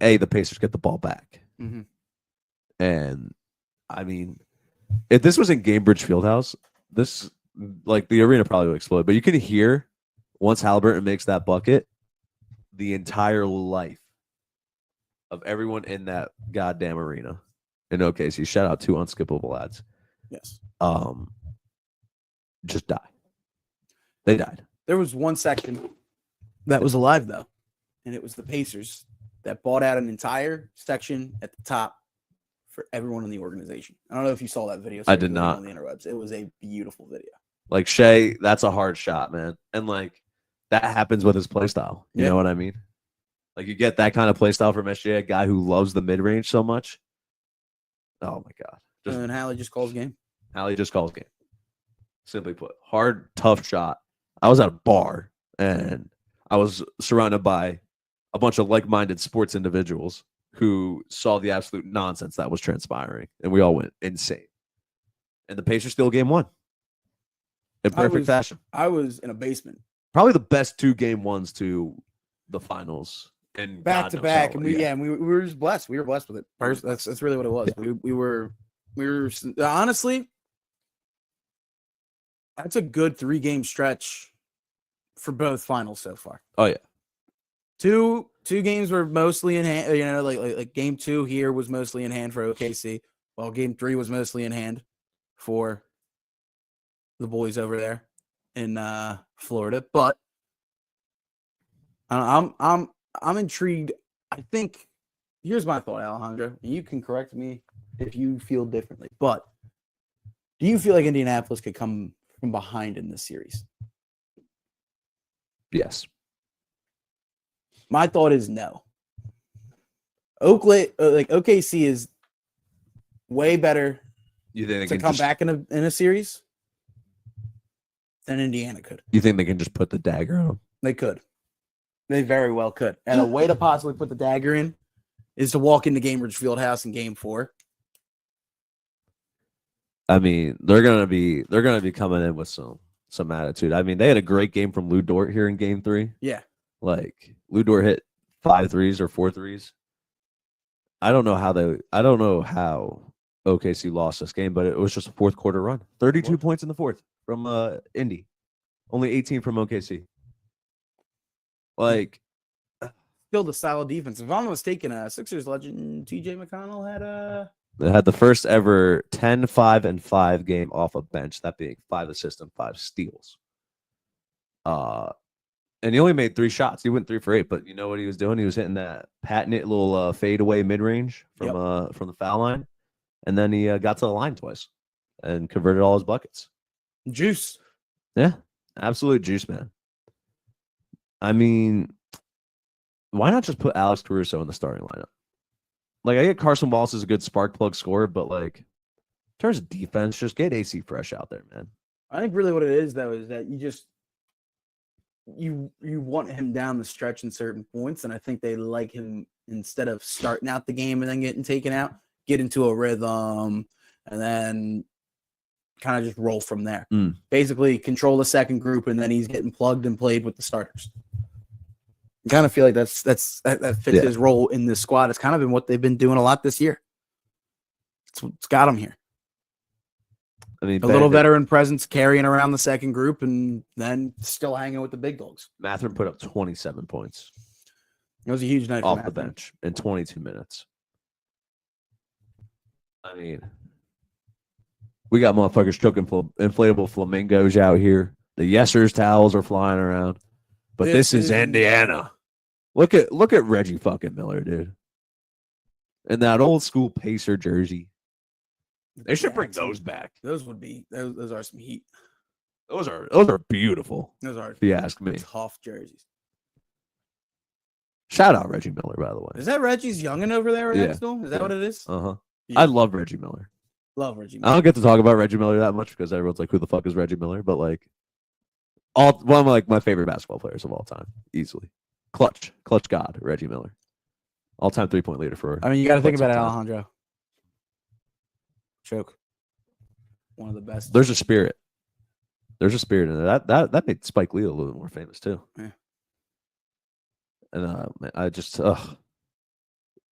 the Pacers get the ball back. Mm-hmm. And I mean, if this was in Gainbridge Fieldhouse, the arena probably would explode. But you can hear once Halliburton makes that bucket, the entire life of everyone in that goddamn arena in OKC. Shout out to Unskippable Lads. Yes. Just die. They died. There was one section that was alive though, and it was the Pacers that bought out an entire section at the top for everyone in the organization. I don't know if you saw that video. I did not. On the interwebs. It was a beautiful video. Like Shea, that's a hard shot, man. And like that happens with his play style. You know what I mean? Like you get that kind of play style from SGA, a guy who loves the mid-range so much. Oh my God. And Hallie just calls game. Hallie just calls game. Simply put. Hard, tough shot. I was at a bar and I was surrounded by a bunch of like-minded sports individuals who saw the absolute nonsense that was transpiring. And we all went insane. And the Pacers still game 1. In perfect fashion. I was in a basement. Probably the best 2 game 1s to the finals. And back to back. And we were just blessed. We were blessed with it. That's really what it was. Yeah. We were honestly, that's a good 3-game stretch for both finals so far. Oh yeah. Two games were mostly in hand, like game 2 here was mostly in hand for OKC, while game 3 was mostly in hand for the boys over there. in Florida, but I'm intrigued. I think here's my thought, Alejandro. You can correct me if you feel differently, but do you feel like Indianapolis could come from behind in this series? Yes. My thought is no. OKC is way better You think they to can come just, back in a series than Indiana could. You think they can just put the dagger on them? They could. They very well could. And a way to possibly put the dagger in is to walk into Gainbridge Fieldhouse in Game 4. I mean, they're gonna be coming in with some attitude. I mean, they had a great game from Lou Dort here in Game 3. Yeah. Like Lou Dort hit 5 threes or 4 threes. I don't know how OKC lost this game, but it was just a fourth quarter run. 32 points in the fourth from Indy. Only 18 from OKC. Like, Still the solid defense. If I'm not mistaken, Sixers legend TJ McConnell had they had the first ever 10-5-5 game off a bench, that being 5 assists and 5 steals. And he only made 3 shots. He went 3 for 8, but you know what he was doing? He was hitting that patented little fadeaway mid-range from the foul line, and then he got to the line twice and converted all his buckets. juice. Yeah, absolute juice, man. I mean, why not just put Alex Caruso in the starting lineup? Like, I get Carson Wallace is a good spark plug scorer, but like, in terms of defense, just get AC Fresh out there, man. I think really what it is though is that you want him down the stretch in certain points, and I think they like him instead of starting out the game and then getting taken out, get into a rhythm, and then kind of just roll from there. Basically, control the second group, and then he's getting plugged and played with the starters. I kind of feel like that fits his role in this squad. It's kind of been what they've been doing a lot this year. It's got him here. I mean, A little veteran presence carrying around the second group and then still hanging with the big dogs. Mathurin put up 27 points. It was a huge night off the bench in 22 minutes. I mean, we got motherfuckers choking inflatable flamingos out here. The Yesers towels are flying around. But this is Indiana. Look at Reggie fucking Miller, dude. And that old school Pacer jersey. They should bring those back. Those are some heat. Those are beautiful. Those are, if you ask me, tough jerseys. Shout out Reggie Miller, by the way. Is that Reggie's youngin' over there next to him? Is that what it is? Uh-huh. Yeah. I love Reggie Miller. Love Reggie Miller. I don't get to talk about Reggie Miller that much because everyone's like, who the fuck is Reggie Miller? But like, one of my favorite basketball players of all time, easily. Clutch God, Reggie Miller. All-time 3-point leader for. I mean, you got to think about it, Alejandro. Choke. One of the best. There's a spirit. There's a spirit in it. That made Spike Lee a little bit more famous too. Yeah. And man, I just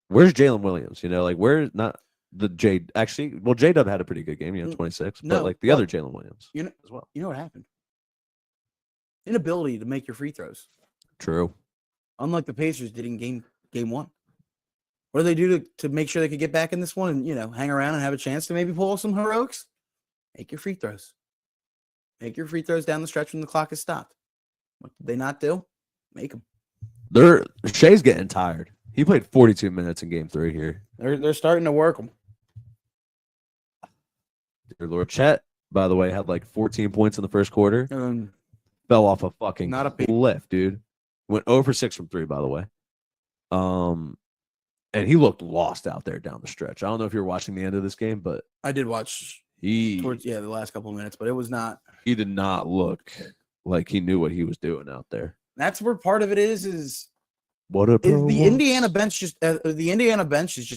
where's Jalen Williams? You know, like where's not the J actually? Well, J-Dub had a pretty good game, 26. But like the other Jalen Williams, as well. You know what happened? Inability to make your free throws. True. Unlike the Pacers did in game 1. What do they do to make sure they could get back in this one and, hang around and have a chance to maybe pull some heroics? Make your free throws. Make your free throws down the stretch when the clock is stopped. What did they not do? Make them. Shea's getting tired. He played 42 minutes in game 3 here. They're starting to work them. Dear Lord, Chet, by the way, had like 14 points in the first quarter. Fell off a fucking cliff, dude. Went 0 for 6 from 3, by the way. And he looked lost out there down the stretch. I don't know if you're watching the end of this game, but I did watch the last couple of minutes, but it was not. He did not look like he knew what he was doing out there. That's where part of it is what a pro the Indiana bench is just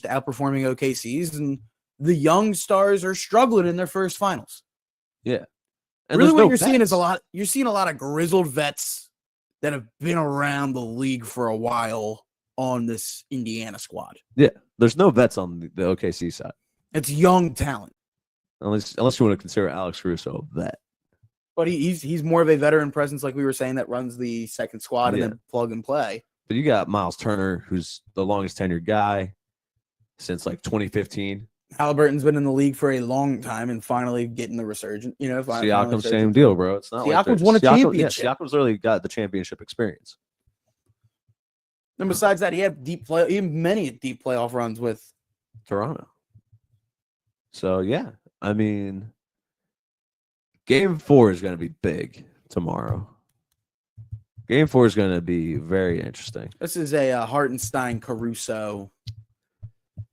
outperforming OKC's, and the young stars are struggling in their first finals. Yeah, and really, what you're seeing is you're seeing a lot of grizzled vets that have been around the league for a while on this Indiana squad. Yeah, there's no vets on the OKC side. It's young talent. Unless you want to consider Alex Caruso a vet. But he's more of a veteran presence, like we were saying, that runs the second squad and then plug and play. But you got Miles Turner, who's the longest tenured guy since like 2015. Halliburton's been in the league for a long time and finally getting the resurgence. Siakam, same deal, bro. It's not Siakam's like won a championship. Yeah, Siakam's literally got the championship experience. And besides that, he had many deep playoff runs with Toronto. So yeah, I mean, Game 4 is going to be big tomorrow. Game 4 is going to be very interesting. This is a Hartenstein Caruso.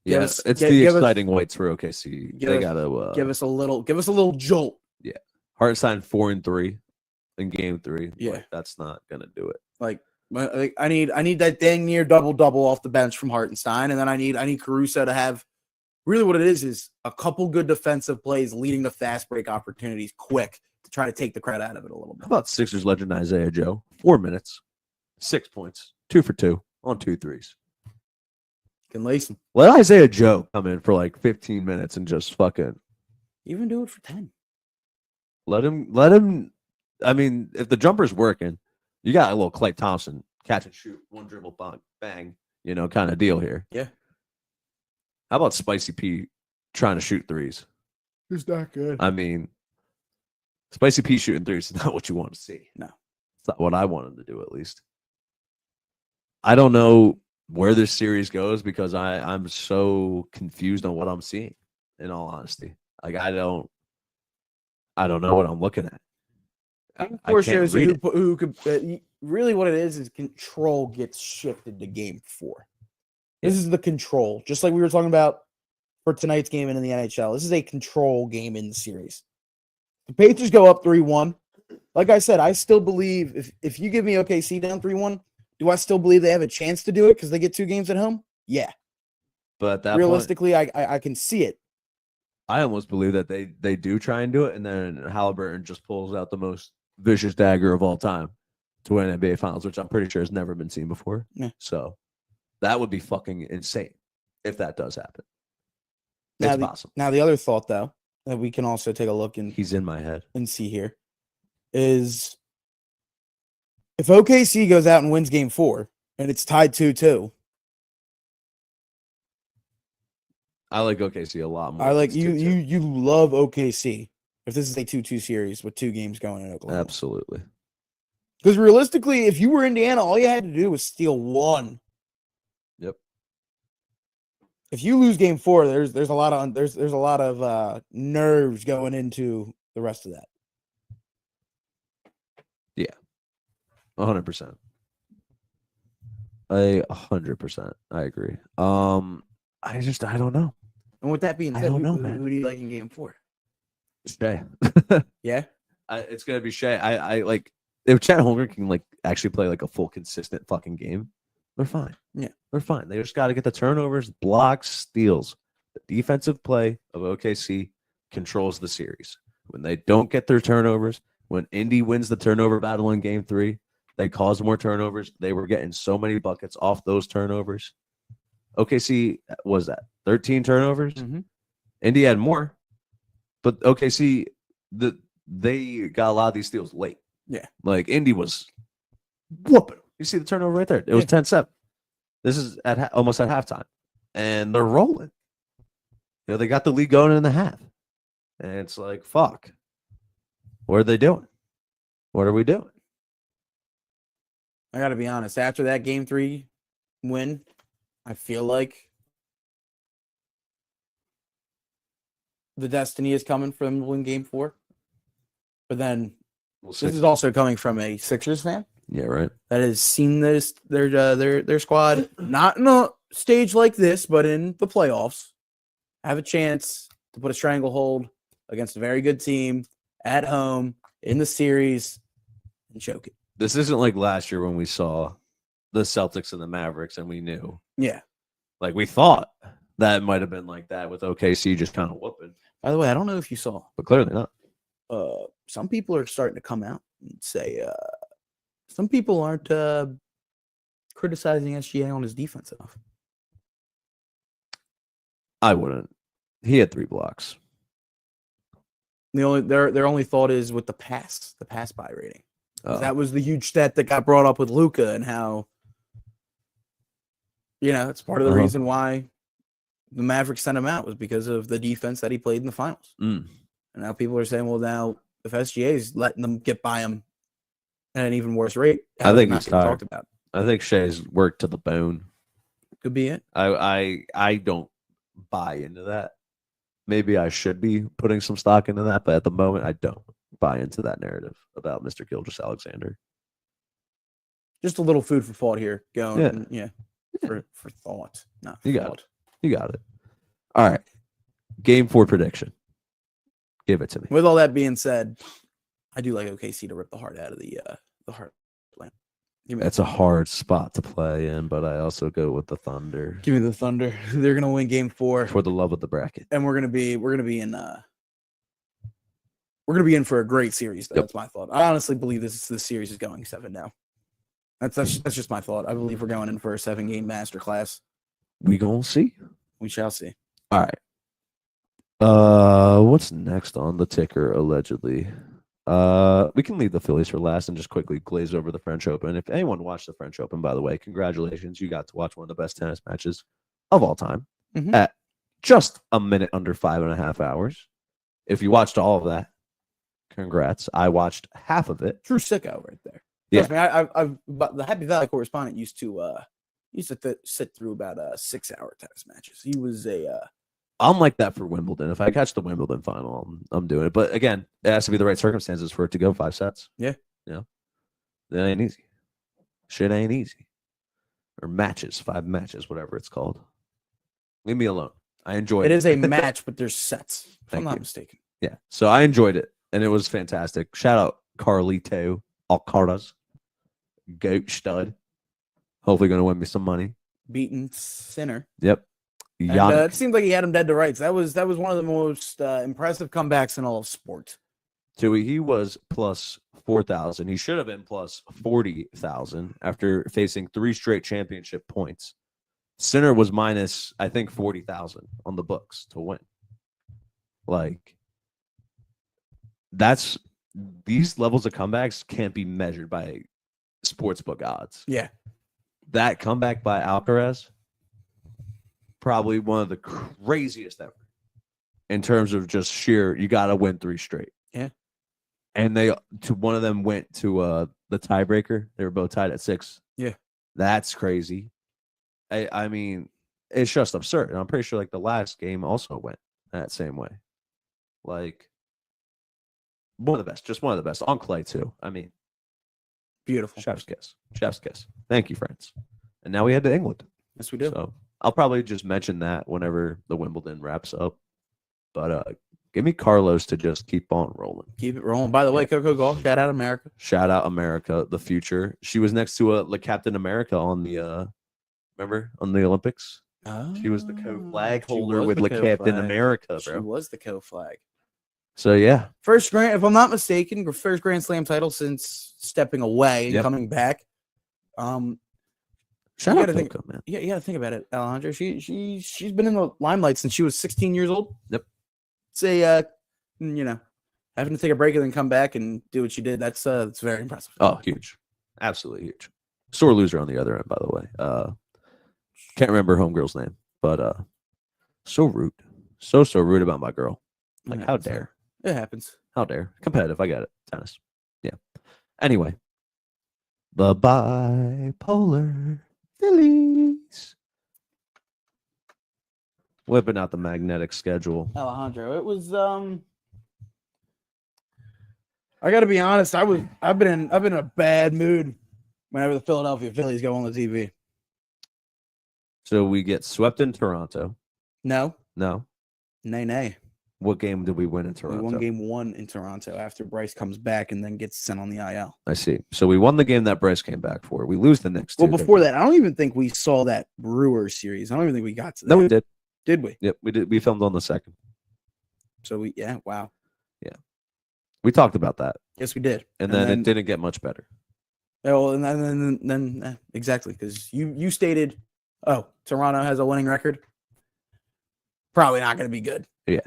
Yes, it's the exciting weights for OKC. They gotta give us a little jolt. Yeah, Hartenstein 4-3 in Game 3. Yeah, like, that's not gonna do it. Like I need that dang near double off the bench from Hartenstein, and then I need Caruso to have really what it is a couple good defensive plays leading to fast break opportunities quick to try to take the credit out of it a little bit. How about Sixers legend Isaiah Joe? 4 minutes, 6 points, 2 for 2 on 2 threes. Can lace him. Let Isaiah Joe come in for like 15 minutes and just fucking even do it for 10. Let him. I mean, if the jumper's working, you got a little Klay Thompson catch and shoot, one dribble, bang, kind of deal here. Yeah. How about Spicy P trying to shoot threes? He's not good. I mean, Spicy P shooting threes is not what you want to see. No. It's not what I wanted to do, at least. I don't know where this series goes because I'm so confused on what I'm seeing, in all honesty. Like, I don't know what I'm looking at. Game 4 shows you who could really what it is control gets shifted to Game 4. This is the control, just like we were talking about for tonight's game and in the NHL. This is a control game in the series. The Pacers go up 3-1. Like I said, I still believe if you give me OKC down 3-1, do I still believe they have a chance to do it because they get 2 games at home? Yeah. But at that realistically, I can see it. I almost believe that they do try and do it, and then Halliburton just pulls out the most vicious dagger of all time to win NBA Finals, which I'm pretty sure has never been seen before. Yeah. So that would be fucking insane if that does happen. It's possible. Now, the other thought, though, that we can also take a look and he's in my head and see here is if OKC goes out and wins Game 4 and it's tied 2-2. I like OKC a lot more. I like you love OKC if this is a 2-2 series with 2 games going in Oklahoma. Absolutely. Because realistically, if you were Indiana, all you had to do was steal 1. Yep. If you lose Game 4, there's a lot of nerves going into the rest of that. Yeah. 100%. 100%. I agree. I don't know. And with that being said, I don't know, man. Who do you like in Game 4? Shea. Yeah, it's gonna be Shea. I like if Chet Holmgren can like actually play like a full consistent fucking game, they're fine. Yeah, they're fine. They just got to get the turnovers, blocks, steals. The defensive play of OKC controls the series. When they don't get their turnovers, when Indy wins the turnover battle in Game 3, they cause more turnovers. They were getting so many buckets off those turnovers. OKC was that 13 turnovers. Mm-hmm. Indy had more, but OKC they got a lot of these steals late. Yeah, like Indy was whooping. You see the turnover right there. It was 10-7. This is almost at halftime, and they're rolling. They got the lead going in the half, and it's like fuck. What are they doing? What are we doing? I got to be honest. After that Game 3 win, I feel like the destiny is coming for them to win Game 4. But then this is also coming from a Sixers fan. Yeah, right. That has seen their squad not in a stage like this, but in the playoffs, have a chance to put a stranglehold against a very good team at home in the series and choke it. This isn't like last year when we saw the Celtics and the Mavericks and we knew. Yeah. Like we thought that might have been like that with OKC just kind of whooping. By the way, I don't know if you saw, but clearly not. Some people are starting to come out and say some people aren't criticizing SGA on his defense enough. I wouldn't. He had 3 blocks. Their only thought is with the pass by rating. That was the huge stat that got brought up with Luka and how it's part of the reason why the Mavericks sent him out was because of the defense that he played in the finals. Mm. And now people are saying, well, now if SGA is letting them get by him at an even worse rate, I think he's get tired. talked about. I think Shea's worked to the bone. Could be it. I don't buy into that. Maybe I should be putting some stock into that, but at the moment, I don't buy into that narrative about Mr. Gilgeous-Alexander. Just a little food for thought here. Going, for thought. Not You thought. got it. You got it. All right. Game 4 prediction. Give it to me. With all that being said, I do like OKC to rip the heart out of the heart plant. That's a hard spot to play in, but I also go with the Thunder. Give me the Thunder. They're gonna win Game 4 For the love of the bracket. and we're gonna be in for a great series. Though. Yep. That's my thought. I honestly believe this series is going 7 now. That's just my thought. I believe we're going in for a 7-game masterclass. We gonna see. We shall see. All right. What's next on the ticker, allegedly? We can leave the Phillies for last and just quickly glaze over the French Open. If anyone watched the French Open, by the way, congratulations. You got to watch one of the best tennis matches of all time at just a minute under 5.5 hours. If you watched all of that, congrats. I watched half of it. True sicko right there. Yeah. Trust me, but the Happy Valley correspondent used to sit through about 6-hour tennis matches. He was I'm like that for Wimbledon. If I catch the Wimbledon final, I'm doing it. But again, it has to be the right circumstances for it to go 5 sets. Yeah. That ain't easy. Shit ain't easy. Or matches, 5 matches, whatever it's called. Leave me alone. I enjoyed it. It is a match, but there's sets. If I'm Thank not you. mistaken. Yeah. So I enjoyed it, and it was fantastic. Shout out Carlito Alcaraz. Goat stud. Hopefully going to win me some money. Beaten Sinner. Yep. And, Yannick. it seemed like he had him dead to rights. That was one of the most impressive comebacks in all of sport. So he was plus 4,000. He should have been plus 40,000 after facing 3 straight championship points. Sinner was minus, I think, 40,000 on the books to win. Like, these levels of comebacks can't be measured by sportsbook odds. Yeah. That comeback by Alcaraz, probably one of the craziest ever in terms of just sheer, you got to win 3 straight. Yeah. And one of them went to the tiebreaker. They were both tied at 6. Yeah. That's crazy. I mean, it's just absurd. And I'm pretty sure like the last game also went that same way. Like, one of the best, just one of the best on clay too. I mean, beautiful. Chef's kiss. Chef's kiss. Thank you, friends. And now we head to England. Yes, we do. So I'll probably just mention that whenever the Wimbledon wraps up. But give me Carlos to just keep on rolling. Keep it rolling. By the way, Coco Gauff, shout out America. Shout out America, the future. She was next to the Captain America on the remember on the Olympics. She was the co-flag holder with Captain America, bro. She was the co-flag. So yeah, if I'm not mistaken, first Grand Slam title since stepping away and coming back. Shout out Coco, man. Yeah, you got to think about it, Alejandro. She's been in the limelight since she was 16 years old. Yep. Say, having to take a break and then come back and do what she did. That's very impressive. Oh, huge, absolutely huge. Sore loser on the other end, by the way. Can't remember homegirl's name, but so rude, so rude about my girl. Like, how dare? It happens. How dare? Competitive. I get it. Tennis. Yeah. Anyway, the bipolar Phillies. Whipping out the magnetic schedule. Alejandro, it was I gotta be honest, I've been in a bad mood whenever the Philadelphia Phillies go on the TV. So we get swept in Toronto. No. Nay. What game did we win in Toronto? We won game 1 in Toronto after Bryce comes back and then gets sent on the IL. I see. So we won the game that Bryce came back for. We lose the next 2. Well, before that, I don't even think we saw that Brewers series. I don't even think we got to that. No, we did. Did we? Yep, we did. We filmed on the 2nd. So wow. Yeah. We talked about that. Yes, we did. And then it didn't get much better. Well, and then exactly, because you stated, Toronto has a winning record. Probably not going to be good. Yeah.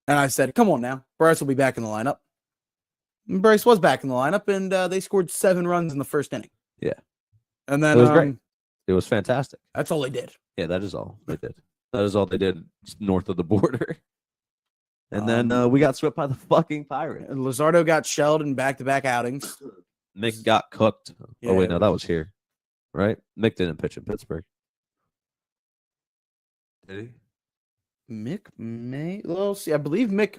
And I said, come on now. Bryce will be back in the lineup. And Bryce was back in the lineup, and they scored 7 runs in the first inning. Yeah. And then it was great. It was fantastic. That's all they did. Yeah, that is all they did. That is all they did north of the border. And then we got swept by the fucking Pirates. Luzardo got shelled in back-to-back outings. Mick got cooked. Yeah, oh, wait, no, that was here. Right? Mick didn't pitch in Pittsburgh. Did he? Mick may. Well, see, I believe Mick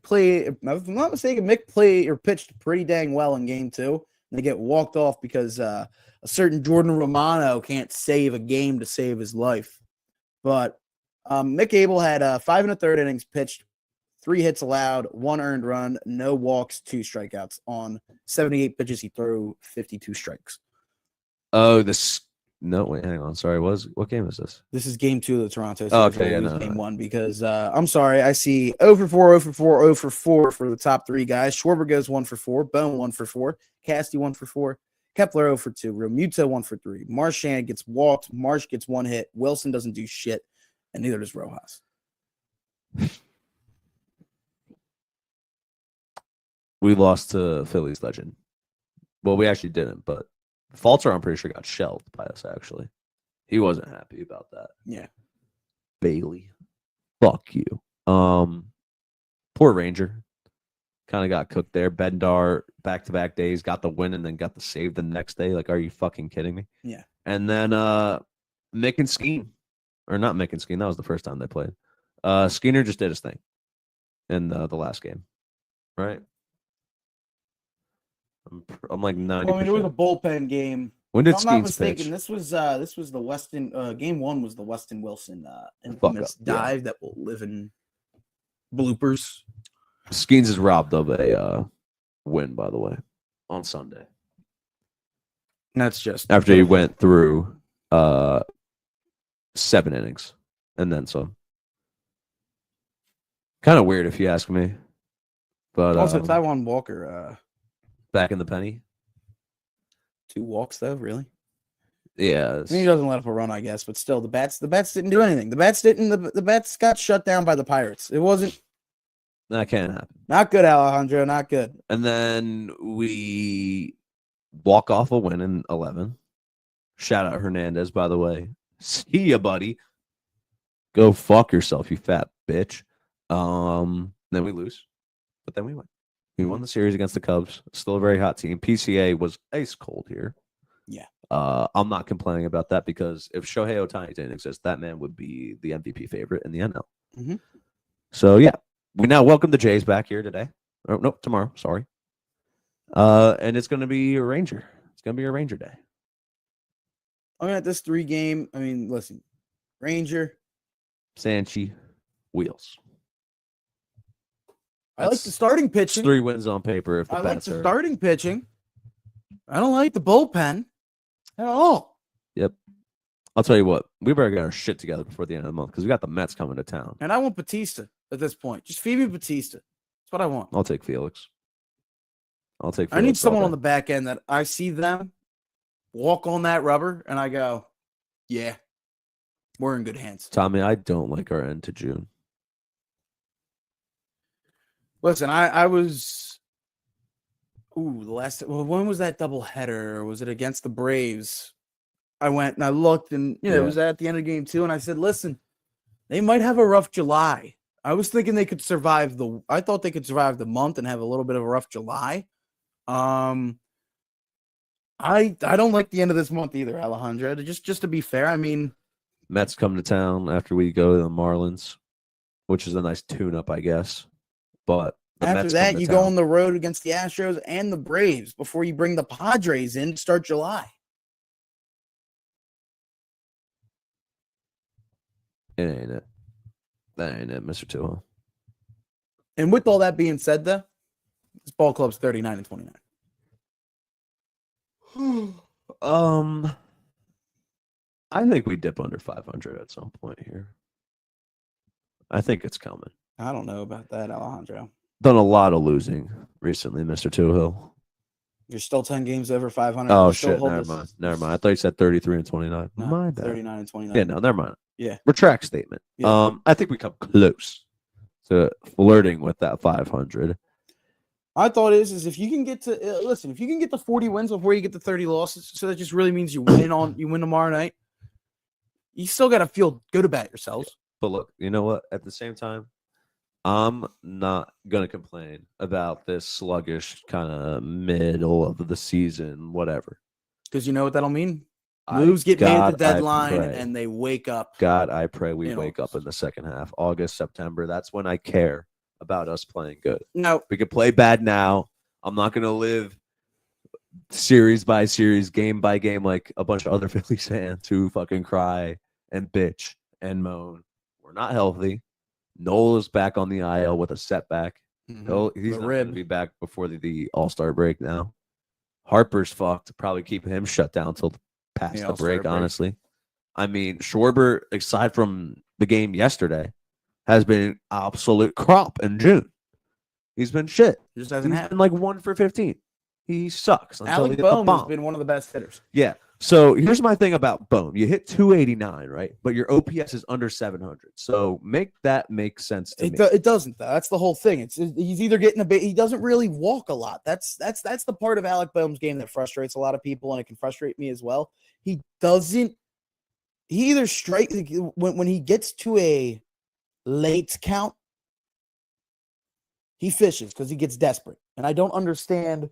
played. If I'm not mistaken, Mick played or pitched pretty dang well in Game 2. And they get walked off because a certain Jordan Romano can't save a game to save his life. But Mick Abel had 5 1/3 innings pitched, 3 hits allowed, 1 earned run, no walks, 2 strikeouts. On 78 pitches, he threw 52 strikes. Oh, no, wait, hang on. Sorry, what game is this? This is Game 2 of the Toronto series. Oh, okay, yeah, no, Game 1 because I'm sorry, I see 0 for 4, 0 for 4, 0 for 4 for the top 3 guys. Schwarber goes 1 for 4, Bone 1 for 4, Casty 1 for 4, Kepler 0 for 2, Realmuto 1 for 3. Marchand gets walked, Marsh gets 1 hit, Wilson doesn't do shit, and neither does Rojas. We lost to Phillies legend. Well, we actually didn't, but Falter, I'm pretty sure, got shelled by us, actually. He wasn't happy about that. Yeah. Bailey. Fuck you. Poor Ranger. Kind of got cooked there. Bendar, back-to-back days, got the win and then got the save the next day. Like, are you fucking kidding me? Yeah. And then Mick and Skeen. Or not Mick and Skeen. That was the first time they played. Skinner just did his thing in the last game. Right? I'm like 90%. Well, I mean, it was a bullpen game. When did If I'm not Skeens mistaken, pitch? this was the Weston Game 1 was the Weston Wilson infamous dive that will live in bloopers. Skeens is robbed of a win, by the way, on Sunday. That's just After he went through 7 innings and then some. Kind of weird if you ask me. But also Taiwan Walker back in the penny. 2 walks though, really? Yeah. I mean, he doesn't let up a run, I guess, but still the bats didn't do anything. The bats got shut down by the Pirates. It wasn't That can't happen. not good, Alejandro, not good. And then we walk off a win in 11. Shout out Hernandez, by the way. See ya, buddy. Go fuck yourself, you fat bitch. Then we lose, but then we win. We won the series against the Cubs. Still a very hot team. PCA was ice cold here. Yeah. I'm not complaining about that because if Shohei Ohtani didn't exist, that man would be the MVP favorite in the NL. Mm-hmm. So, yeah, we now welcome the Jays back here today. Oh, nope, tomorrow. Sorry. And it's going to be a Ranger. It's going to be a Ranger day. I mean, at this 3-game, I mean, listen, Ranger. Sanchi, Wheels. I like the starting pitching. 3 wins on paper. If the I like bats the are... starting pitching. I don't like the bullpen at all. Yep. I'll tell you what. We better get our shit together before the end of the month because we got the Mets coming to town. And I want Batista at this point. Just feed me Batista. That's what I want. I'll take Felix. I need someone on the back end that I see them walk on that rubber and I go, yeah, we're in good hands. Tommy, I don't like our end to June. Listen, I was when was that doubleheader? Was it against the Braves? I went and I looked and it was at the end of game 2 and I said, listen, they might have a rough July. I was thinking they could survive I thought they could survive the month and have a little bit of a rough July. I don't like the end of this month either, Alejandro. Just to be fair, I mean, Mets come to town after we go to the Marlins, which is a nice tune-up, I guess. But after that, you go on the road against the Astros and the Braves before you bring the Padres in to start July. It ain't it. That ain't it, Mr. Tua. And with all that being said, though, this ball club's 39-29. I think we dip under 500 at some point here. I think it's coming. I don't know about that, Alejandro. Done a lot of losing recently, Mr. Tuhill. You're still 10 games over 500. Oh, shit. Never mind. Never mind. I thought you said 33-29. No, My bad. 39-29. Yeah, no, never mind. Yeah. Retract statement. Yeah. I think we come close to flirting with that 500. My thought is if you can get to if you can get to 40 wins before you get to 30 losses, so that just really means you win tomorrow night. You still got to feel good about yourselves. But look, you know what? At the same time, I'm not gonna complain about this sluggish kind of middle of the season, whatever. Because you know what that'll mean? I Moves get made at the God, I deadline, pray. and they wake up. God, I pray we in wake up August. in the second half, August, September. That's when I care about us playing good. No, We could play bad now. I'm not gonna live series by series, game by game, like a bunch of other Phillies fans who fucking cry and bitch and moan. We're not healthy. Noel is back on the IL with a setback. He's the not going to rib. be back before the All-Star break now. Harper's fucked. Probably keep him shut down till past the All-Star break, break. honestly. I mean, Schwarber, aside from the game yesterday, has been absolute crop in June. He's been shit. Just hasn't He's happened. been like 1 for 15. He sucks until Alec he hits a Boehm has bomb. been one of the best hitters. Yeah. So here's my thing about Boehm. You hit 289, right? But your OPS is under 700. So make that make sense to me. It doesn't though. That's the whole thing. He's either getting a bit. He doesn't really walk a lot. That's the part of Alec Boehm's game that frustrates a lot of people, and it can frustrate me as well. He doesn't. He either strike when he gets to a late count, he fishes because he gets desperate, and I don't understand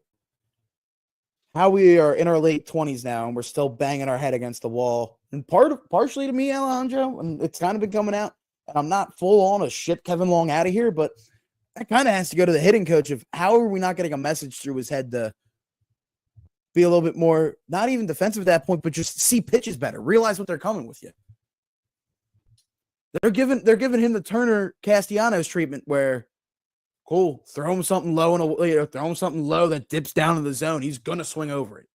how we are in our late 20s now and we're still banging our head against the wall. And partially to me, Alejandro, and it's kind of been coming out, and I'm not full on a shit Kevin Long out of here, but that kind of has to go to the hitting coach of how are we not getting a message through his head to be a little bit more, not even defensive at that point, but just see pitches better, realize what they're coming with you. They're giving him the Turner Castellanos treatment where, cool, throw him something low throw him something low that dips down in the zone. He's gonna swing over it.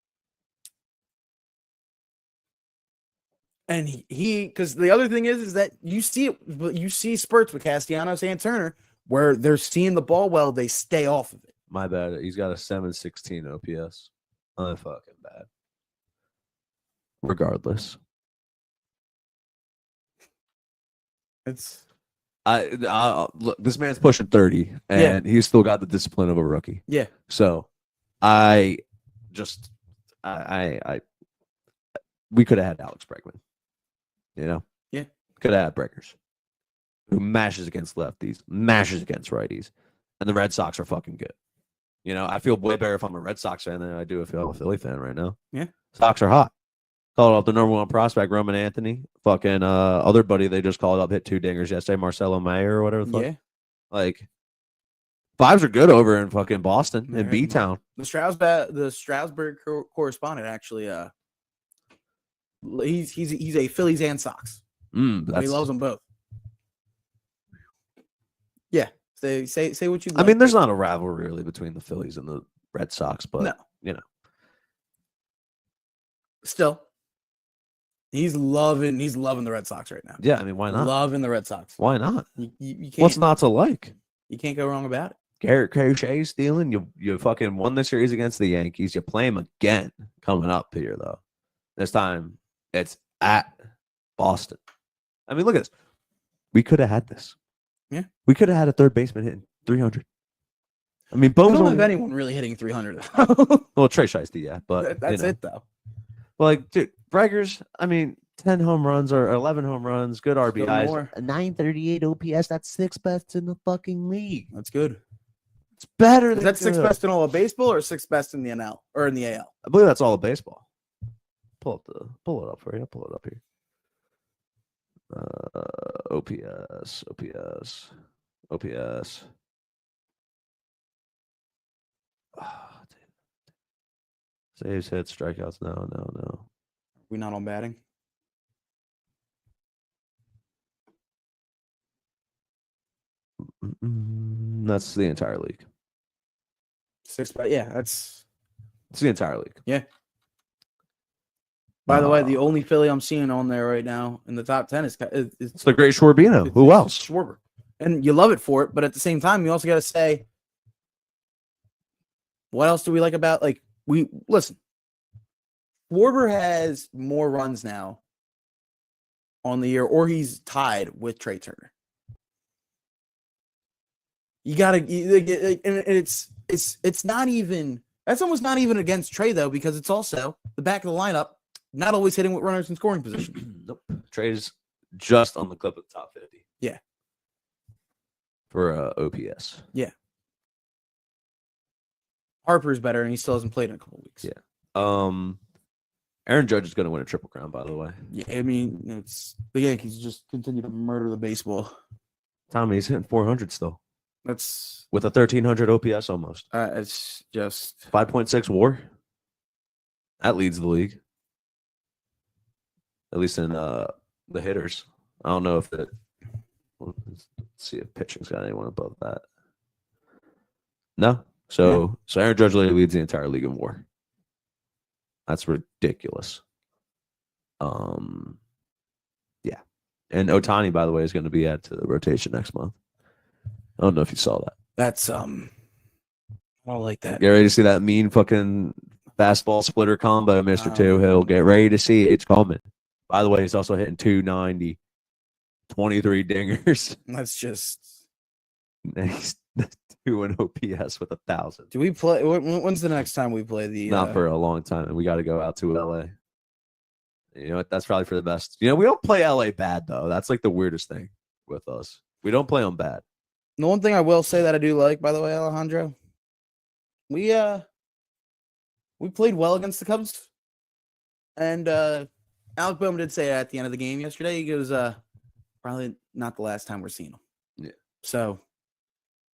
And he because the other thing is that you see spurts with Castellanos and Turner where they're seeing the ball well, they stay off of it. My bad. He's got a 716 OPS. Fucking bad. Regardless. Look, this man's pushing 30 and he's still got the discipline of a rookie. Yeah. So we could have had Alex Bregman. You know? Yeah. Could have had Breakers. Who mashes against lefties, mashes against righties. And the Red Sox are fucking good. You know, I feel way better if I'm a Red Sox fan than I do if I'm a Philly fan right now. Yeah. Sox are hot. Called up the number one prospect, Roman Anthony. Fucking other buddy they just called up, hit 2 dingers yesterday, Marcelo Mayer or whatever the fuck. Yeah. Like, vibes are good over in fucking Boston, in B-Town. The Stroudsburg correspondent actually, he's a Phillies and Sox. He loves them both. Yeah. Say what you like. I mean, there's not a rivalry really between the Phillies and the Red Sox, but, no. You know. Still. He's loving the Red Sox right now. Yeah, I mean, why not? Loving the Red Sox. Why not? You can't, what's not to like? You can't go wrong about it. Garrett Crochet stealing. You fucking won the series against the Yankees. You play him again coming up here, though. This time, it's at Boston. I mean, look at this. We could have had this. Yeah. We could have had a third baseman hitting 300. I mean, We Bones don't have anyone really hitting 300. Well, Trey Shiesty, yeah. But that's it, though. Like, dude, Breggers, I mean, 10 home runs or 11 home runs, good RBIs. More. A 938 OPS, that's 6th best in the fucking league. That's good. It's better Is than that 6th best in all of baseball or 6th best in the NL or in the AL? I believe that's all of baseball. Pull it up for you. Pull it up here. OPS. Oh, saves, hits, strikeouts. No. We not on batting? That's the entire league. 6th, yeah, it's the entire league. Yeah. By the way, the only Philly I'm seeing on there right now in the top 10 is it's the great Schwarbino. Who else? Schwarber. And you love it for it, but at the same time, you also got to say, what else do we like about, like, listen, Schwarber has more runs now on the year, or he's tied with Trey Turner. You got to, and it's not even, that's almost not even against Trey, though, because it's also the back of the lineup, not always hitting with runners in scoring position. Nope. Trey's just on the clip of the top 50. Yeah. For OPS. Harper's better, and he still hasn't played in a couple weeks. Yeah. Aaron Judge is going to win a Triple Crown, by the way. Yeah, I mean, it's the Yankees just continue to murder the baseball. Tommy, he's hitting 400 still That's with a 1300 OPS almost. it's just 5.6 WAR. That leads the league, at least in the hitters. I don't know if it. Let's see if pitching's got anyone above that. No. So Aaron Judge leads the entire league in WAR. That's ridiculous. Yeah. And Otani, by the way, is going to be added to the rotation next month. I don't know if you saw that. that's I don't like that. Get ready to see that mean fucking fastball splitter combo, Mr. Two Hill. Get ready to see it. It's coming. By the way, he's also hitting 290, 23 dingers. That's just. And he's doing OPS with 1,000. Do we play? When's the next time we play the? Not for a long time, and we got to go out to LA. You know what? That's probably for the best. You know, we don't play LA bad though. That's like the weirdest thing with us. We don't play them bad. The one thing I will say that I do like, by the way, Alejandro, we played well against the Cubs, and Alec Boehm did say at the end of the game yesterday. He goes, probably not the last time we're seeing him. Yeah. So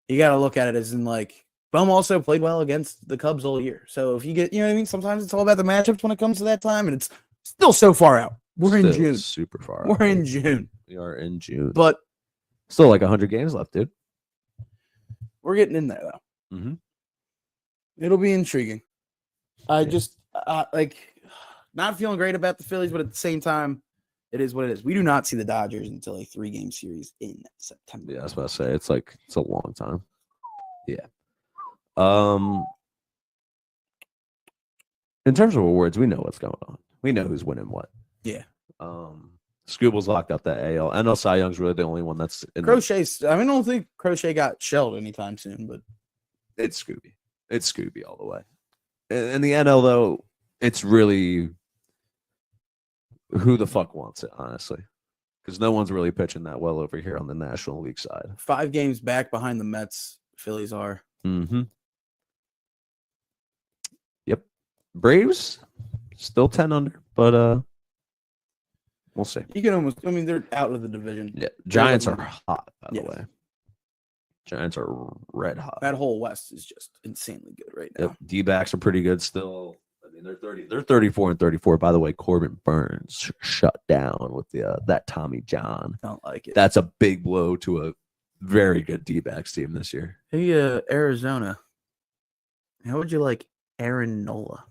you got to look at it as in like Boehm also played well against the Cubs all year. So if you get, you know what I mean? Sometimes it's all about the matchups when it comes to that time, and it's still so far out. We're in June. Super far. We're in June. We are in June. But still like 100 games left, dude. we're getting in there, though. Mm-hmm. It'll be intriguing. I just, like, not feeling great about the Phillies, but at the same time, it is what it is. We do not see the Dodgers until a 3-game series in September. Yeah, I was about to say it's a long time. Yeah. In terms of awards, we know what's going on. We know who's winning what. Yeah. Scooble's locked up that AL. NL Cy Young's really the only one that's in Crochet's. I mean, I don't think Crochet got shelled anytime soon, but it's Scooby. It's Scooby all the way. In the NL though, it's really who the fuck wants it, honestly, because no one's really pitching that well over here on the National League side. 5 games back behind the Mets. Phillies are. Mm-hmm. Yep. Braves still 10 under, but we'll see. You can almost. I mean, they're out of the division. Yeah, Giants are hot, by the Yes. way. Giants are red hot. That whole West is just insanely good right now. Yep. D-backs are pretty good still. I mean, they're 34 and 34. By the way, Corbin Burns shut down with that Tommy John. Don't like it. That's a big blow to a very good D-backs team this year. Hey, Arizona. How would you like Aaron Nola?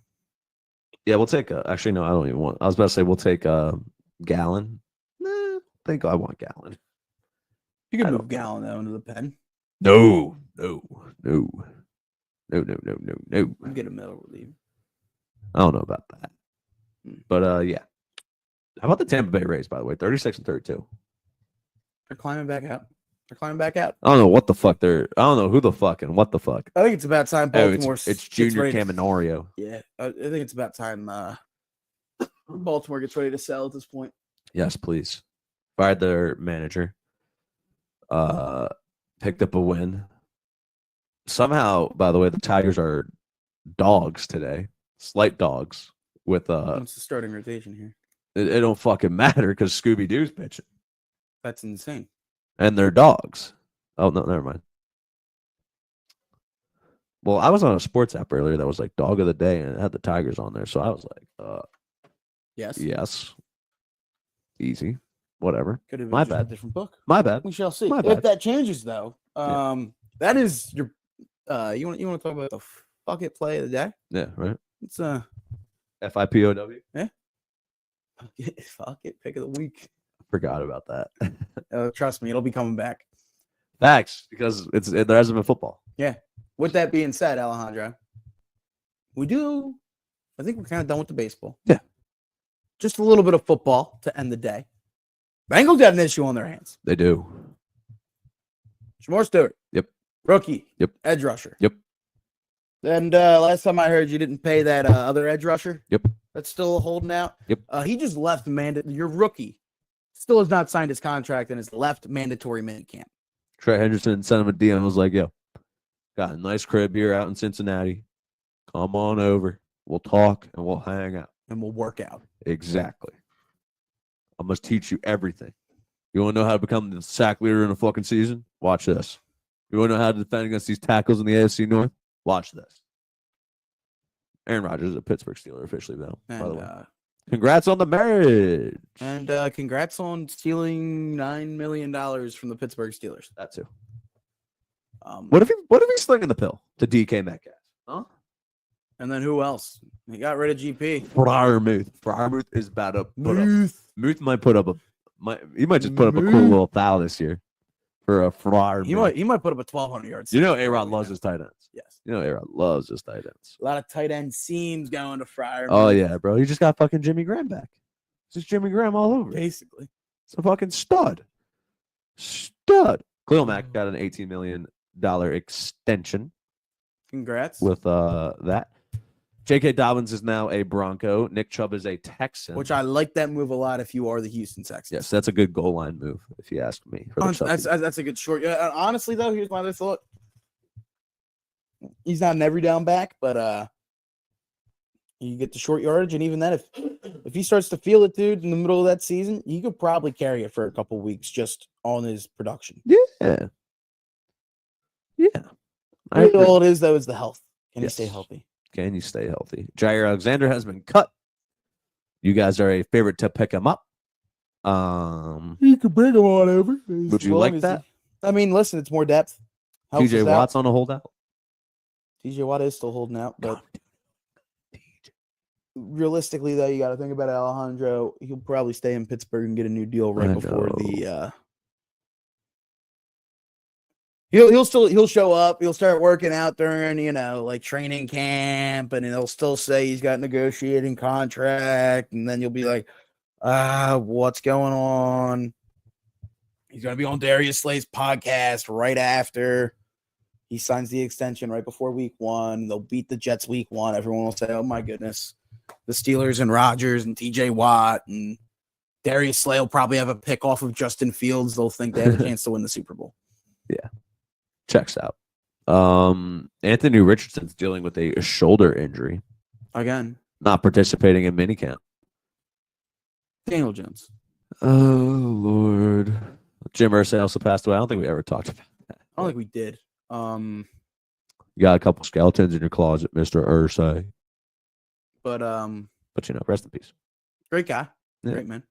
Yeah, we'll take actually no, I don't even want. I was about to say we'll take Gallon. I think I want Gallon. You can I move don't- Gallon though into the pen. No. Get a middle reliever. I don't know about that. Hmm. But yeah. How about the Tampa Bay Rays, by the way? 36 and 32. They're climbing back out. They're climbing back out. I don't know what the fuck I don't know who the fuck and what the fuck. I think it's about time Oh, Baltimore. it's Junior Caminario. Yeah, I think it's about time Baltimore gets ready to sell at this point. Yes, please. Fired their manager. Picked up a win. Somehow, by the way, the Tigers are dogs today. Slight dogs with What's the starting rotation here? it don't fucking matter because Scooby Doo's pitching. That's insane. And they're dogs. Oh no, never mind. Well, I was on a sports app earlier that was like dog of the day and it had the Tigers on there. So I was like, Yes. yes. Easy. Whatever. Could have been My just a bad. different book. My bad. We shall see. My If bad. that changes though, Yeah. that is your you want to talk about the fuck it play of the day? Yeah, right. It's FIPOW. fuck it pick of the week. Forgot about that. Trust me, it'll be coming back. Facts, because there hasn't been football. With that being said, Alejandro, I think we're kind of done with the baseball. Yeah. Just a little bit of football to end the day. Bengals have an issue on their hands. They do. Shamor Stewart. Yep. Rookie. Yep. Edge rusher. Yep. And last time I heard you didn't pay that other edge rusher. Yep. That's still holding out. Yep. He just left your rookie still has not signed his contract and has left mandatory minicamp. Trey Henderson sent him a DM and was like, yo, got a nice crib here out in Cincinnati. Come on over. We'll talk and we'll hang out. And we'll work out. Exactly. I must teach you everything. You want to know how to become the sack leader in a fucking season? Watch this. You want to know how to defend against these tackles in the AFC North? Watch this. Aaron Rodgers is a Pittsburgh Steeler officially now, by the way. Congrats on the marriage. And congrats on stealing $9 million from the Pittsburgh Steelers. That too. What if he's slinging the pill to DK Metcalf? Huh? And then who else? He got rid of GP. Fryermuth is about to put up. Muth might put up he might just put up a cool little foul this year for a Fryer. He might put up a 1,200 yards. You know A-Rod loves his tight ends. Yes. You know A-Rod loves his tight ends. A lot of tight end seams going to Fryer. Oh yeah, bro. You just got fucking Jimmy Graham back. It's just Jimmy Graham all over. Basically. It's a fucking stud. Khalil Mack got an $18 million extension. Congrats. With that. J.K. Dobbins is now a Bronco. Nick Chubb is a Texan. Which I like that move a lot if you are the Houston Texans. Yes, that's a good goal line move, if you ask me. That's a good short. Honestly, though, here's my other thought. He's not an every down back, but you get the short yardage, and even then, if he starts to feel it, dude, in the middle of that season, you could probably carry it for a couple weeks just on his production. Yeah. Really, all it is, though, is the health. Can he stay healthy? Can you stay healthy? Jair Alexander has been cut. You guys are a favorite to pick him up. You can bring him on over. Would you like that? I mean, listen, it's more depth. TJ Watt's on a holdout. TJ Watt is still holding out, but realistically, though, you got to think about Alejandro. He'll probably stay in Pittsburgh and get a new deal right before the. He'll show up. He'll start working out during, like training camp, and he'll still say he's got negotiating contract, and then you'll be like, what's going on? He's gonna be on Darius Slay's podcast right after he signs the extension right before week 1. They'll beat the Jets week 1. Everyone will say, oh my goodness, the Steelers and Rodgers and TJ Watt and Darius Slay will probably have a pick off of Justin Fields. They'll think they have a chance to win the Super Bowl. Yeah. Checks out. Anthony Richardson's dealing with a shoulder injury. Again. Not participating in minicamp. Daniel Jones. Oh, Lord. Jim Irsay also passed away. I don't think we ever talked about that. I don't think we did. You got a couple skeletons in your closet, Mr. Irsay. But rest in peace. Great guy. Yeah. Great man.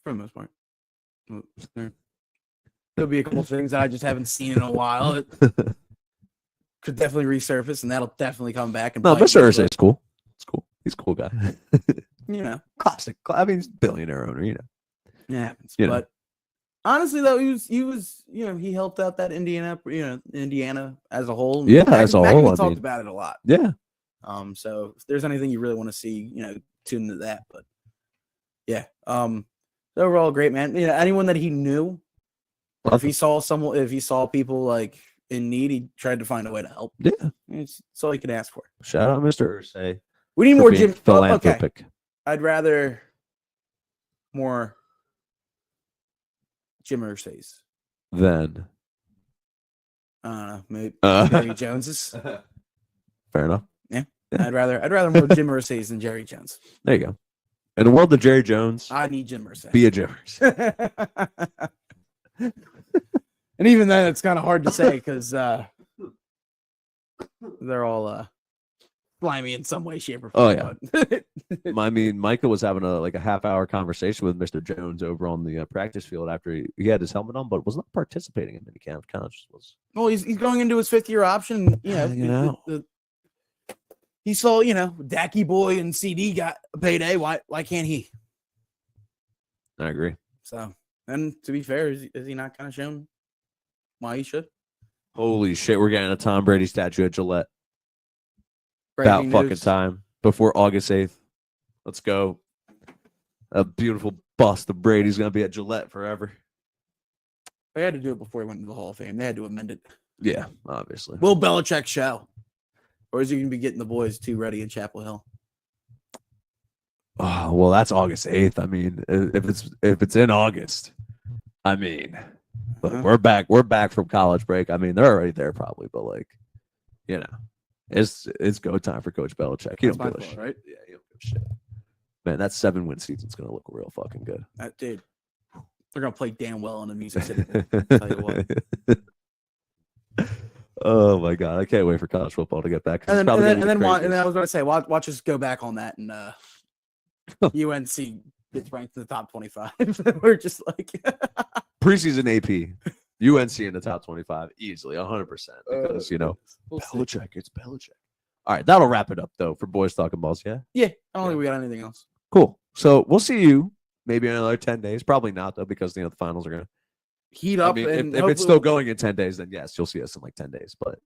For the most part. There'll be a couple things that I just haven't seen in a while. It could definitely resurface, and that'll definitely come back. And Mr. Irsay is cool. It's cool. He's a cool guy. Classic. I mean, he's a billionaire owner, Yeah, but honestly, though, he was, he helped out that Indiana as a whole. Yeah, as a whole. We talked about it a lot. Yeah. So if there's anything you really want to see, tune into that. But yeah, overall, great man. Anyone that he knew. If he saw people like in need, he tried to find a way to help. Yeah, that's all he could ask for. Shout out, Mr. Irsay. We need more Jim. Philanthropic. Okay. I'd rather more Jim Irsay's than I don't know, maybe Jerry Jones's. Fair enough. Yeah. I'd rather more Jim Irsay's than Jerry Jones. There you go. In the world of Jerry Jones, I need Jim Irsay. Be a Jim Irsay. And even then, it's kind of hard to say because they're all slimy in some way, shape, or form. Oh yeah. I mean, Micah was having a half-hour conversation with Mr. Jones over on the practice field after he had his helmet on, but was not participating in minicamp. Kind of just was. Well, he's going into his 5th year option. He saw Dacky Boy and CD got a payday. Why can't he? I agree. So. And to be fair, is he not kind of shown why he should? Holy shit, we're getting a Tom Brady statue at Gillette. Breaking About fucking time. Before August 8th. Let's go. A beautiful bust of Brady's going to be at Gillette forever. They had to do it before he went to the Hall of Fame. They had to amend it. Yeah, obviously. Will Belichick show? Or is he going to be getting the boys too ready in Chapel Hill? Oh, well, that's August 8th. I mean, if it's in August, I mean, look, Uh-huh. we're back from college break. I mean, they're already there probably, but like, you know, it's go time for Coach Belichick. He That's don't my give a fault, shit. right? Yeah, he don't give a shit. Man, that 7-win season's gonna look real fucking good. Dude, they're gonna play damn well in the Music City Bowl. Tell you what. Oh my god, I can't wait for college football to get back. And It's then, probably and gonna then, be and then, crazy. and then I was gonna say, watch us go back on that, and UNC gets ranked in the top 25. We're just like Preseason AP, UNC in the top 25 easily, 100%. Because you know, we'll see. Belichick, it's Belichick. All right, that'll wrap it up though for Boys Talking Balls. Yeah, Yeah, I don't think we got anything else. cool. So we'll see you maybe in another 10 days. Probably not though, because the finals are gonna Heat I up, mean, and if it's still going in 10 days, then yes, you'll see us in like 10 days. But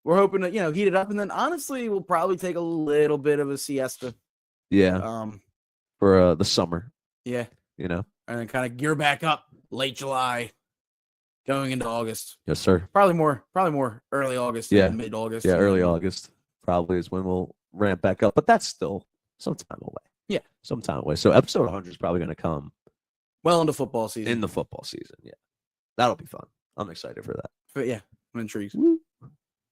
we're hoping to heat it up, and then honestly, we'll probably take a little bit of a siesta. yeah, for the summer, Yeah, you know. and then kind of gear back up late July, going into August. Yes, sir. Probably more early August Yeah. than mid August. Yeah, early August probably is when we'll ramp back up, but that's still some time away. Yeah. Some time away. So episode 100 is probably going to come Well into football season. in the football season. Yeah. That'll be fun. I'm excited for that. But yeah, I'm intrigued.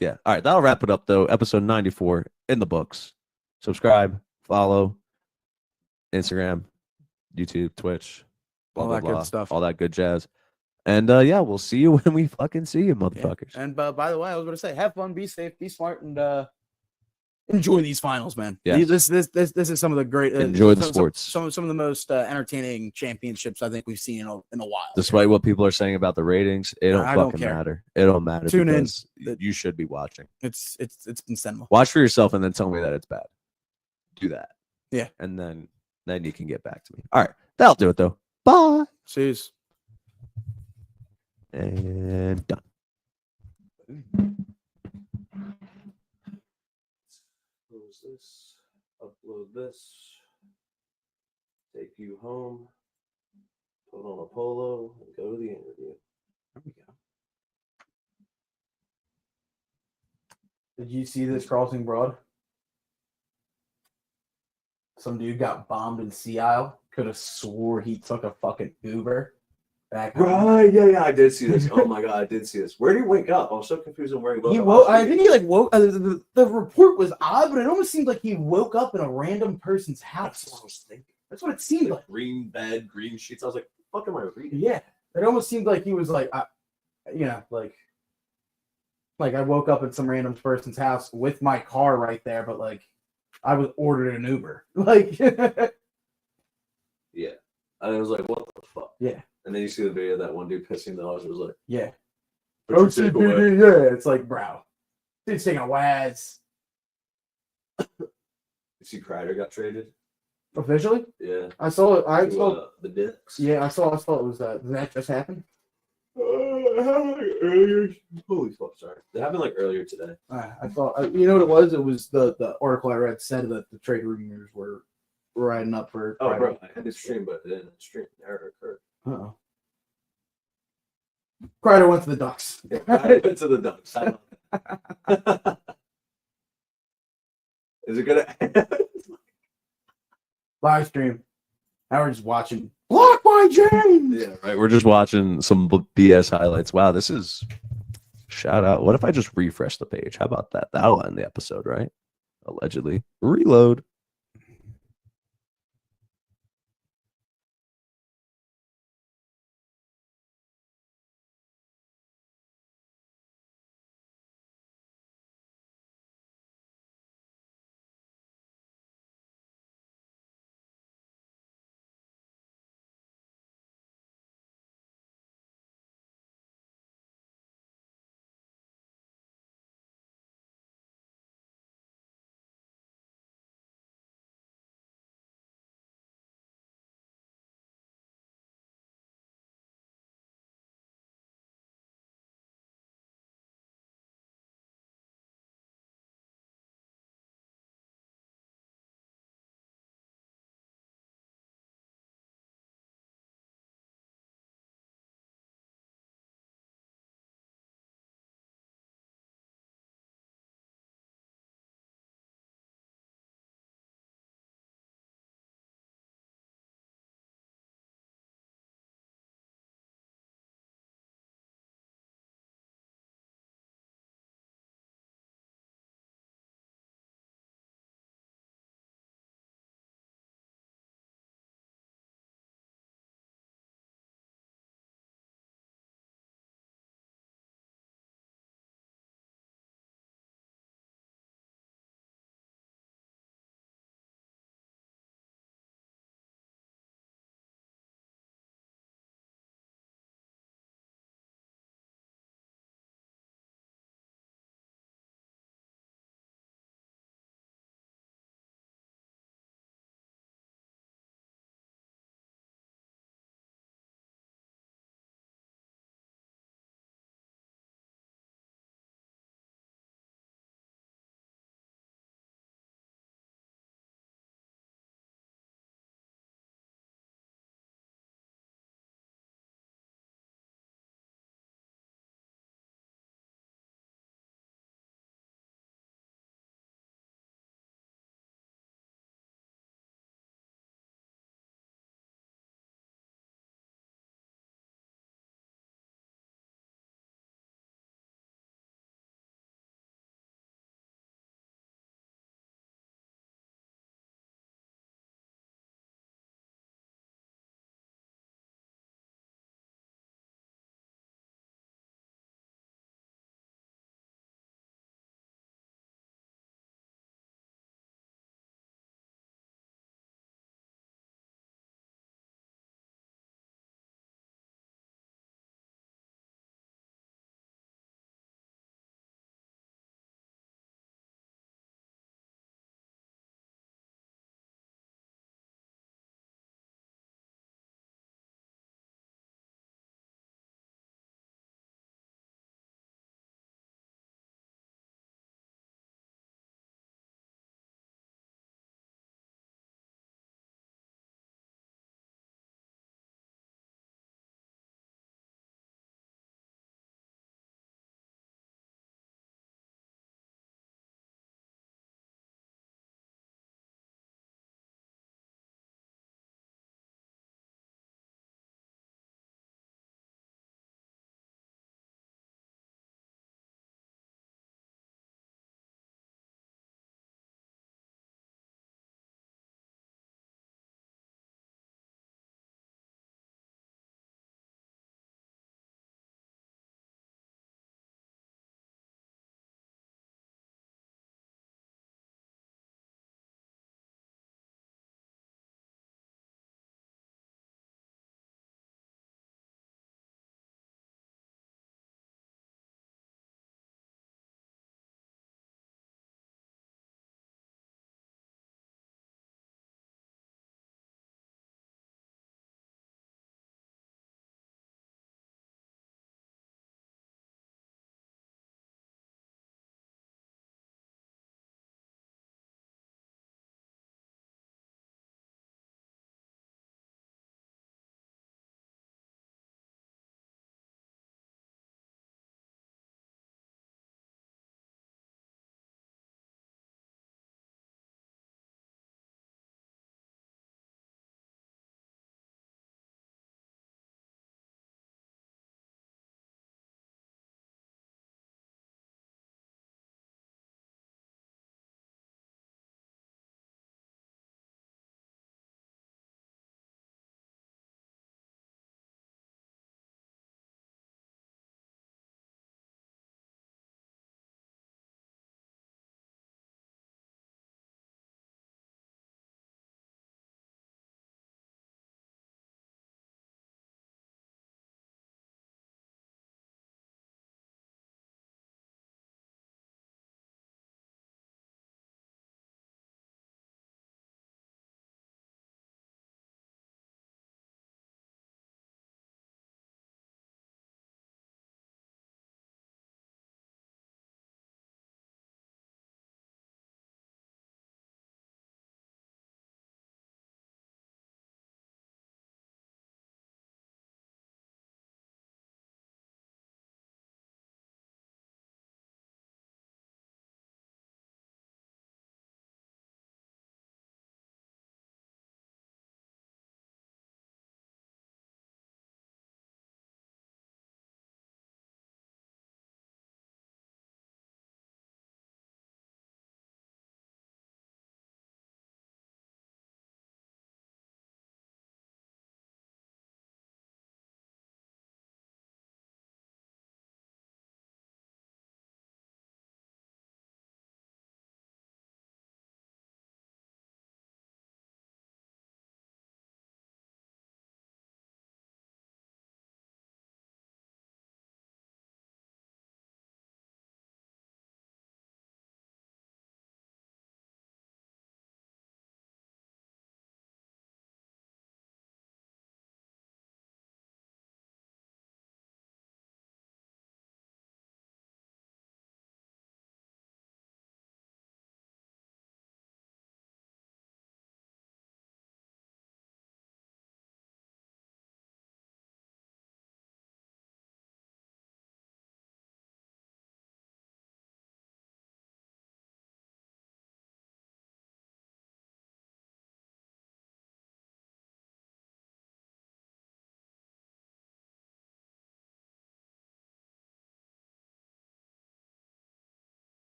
Yeah. All right. That'll wrap it up, though. Episode 94 in the books. Subscribe, follow, Instagram, YouTube, Twitch, blah, All blah, that blah, good stuff. all that good jazz. And yeah, we'll see you when we fucking see you, motherfuckers. And by the way, I was going to say, have fun, be safe, be smart, and enjoy these finals, man. Yes. This is some of the great Enjoy the sports. Some of the most entertaining championships I think we've seen in a while. Despite what people are saying about the ratings, it don't I don't fucking care. matter. It don't matter. Tune in. Because you should be watching. It's been cinema. Watch for yourself and then tell me that it's bad. Do that. Yeah. And then you can get back to me. All right. That'll do it though. Bye. See you. And done. Close this. Upload this. Take you home. Put on a polo and go to the interview. There we go. Did you see this crossing Broad? Some dude got bombed in Sea Isle. Could have swore he took a fucking Uber back home. Right, yeah, I did see this. Oh my god, I did see this. Where did he wake up? I was so confused on where he woke He up. woke. I think he like woke. The report was odd, but it almost seemed like he woke up in a random person's house. That's what I was thinking. That's what it seemed like. Green bed, green sheets. I was like, what the fuck am I reading? Yeah, it almost seemed like he was like, like I woke up at some random person's house with my car right there, but like I was ordered an Uber. Like, Yeah. And I was like, what the fuck? yeah, And then you see the video of that one dude pissing the officer was like, yeah. "Put your dick away." OCPD, yeah. It's like, bro, dude's taking a Waz. You see Kreider got traded? Officially, Yeah. I saw it. I To, saw. the Knicks. Yeah, I saw. It was did that just happen? It happened like earlier. Holy fuck, sorry. It happened like earlier today. I thought. You know what it was? It was the article I read said that the trade rumors were riding up for. Oh, bro, I had this stream, but it didn't stream. Error occurred. Uh-oh. Kreider went to the Ducks. I went to the Ducks. Is it gonna? Live stream. Now we're just watching. Block by James. Yeah, right. We're just watching some BS highlights. Wow, this is shout out. What if I just refresh the page? How about that? That'll end the episode, right? Allegedly. Reload.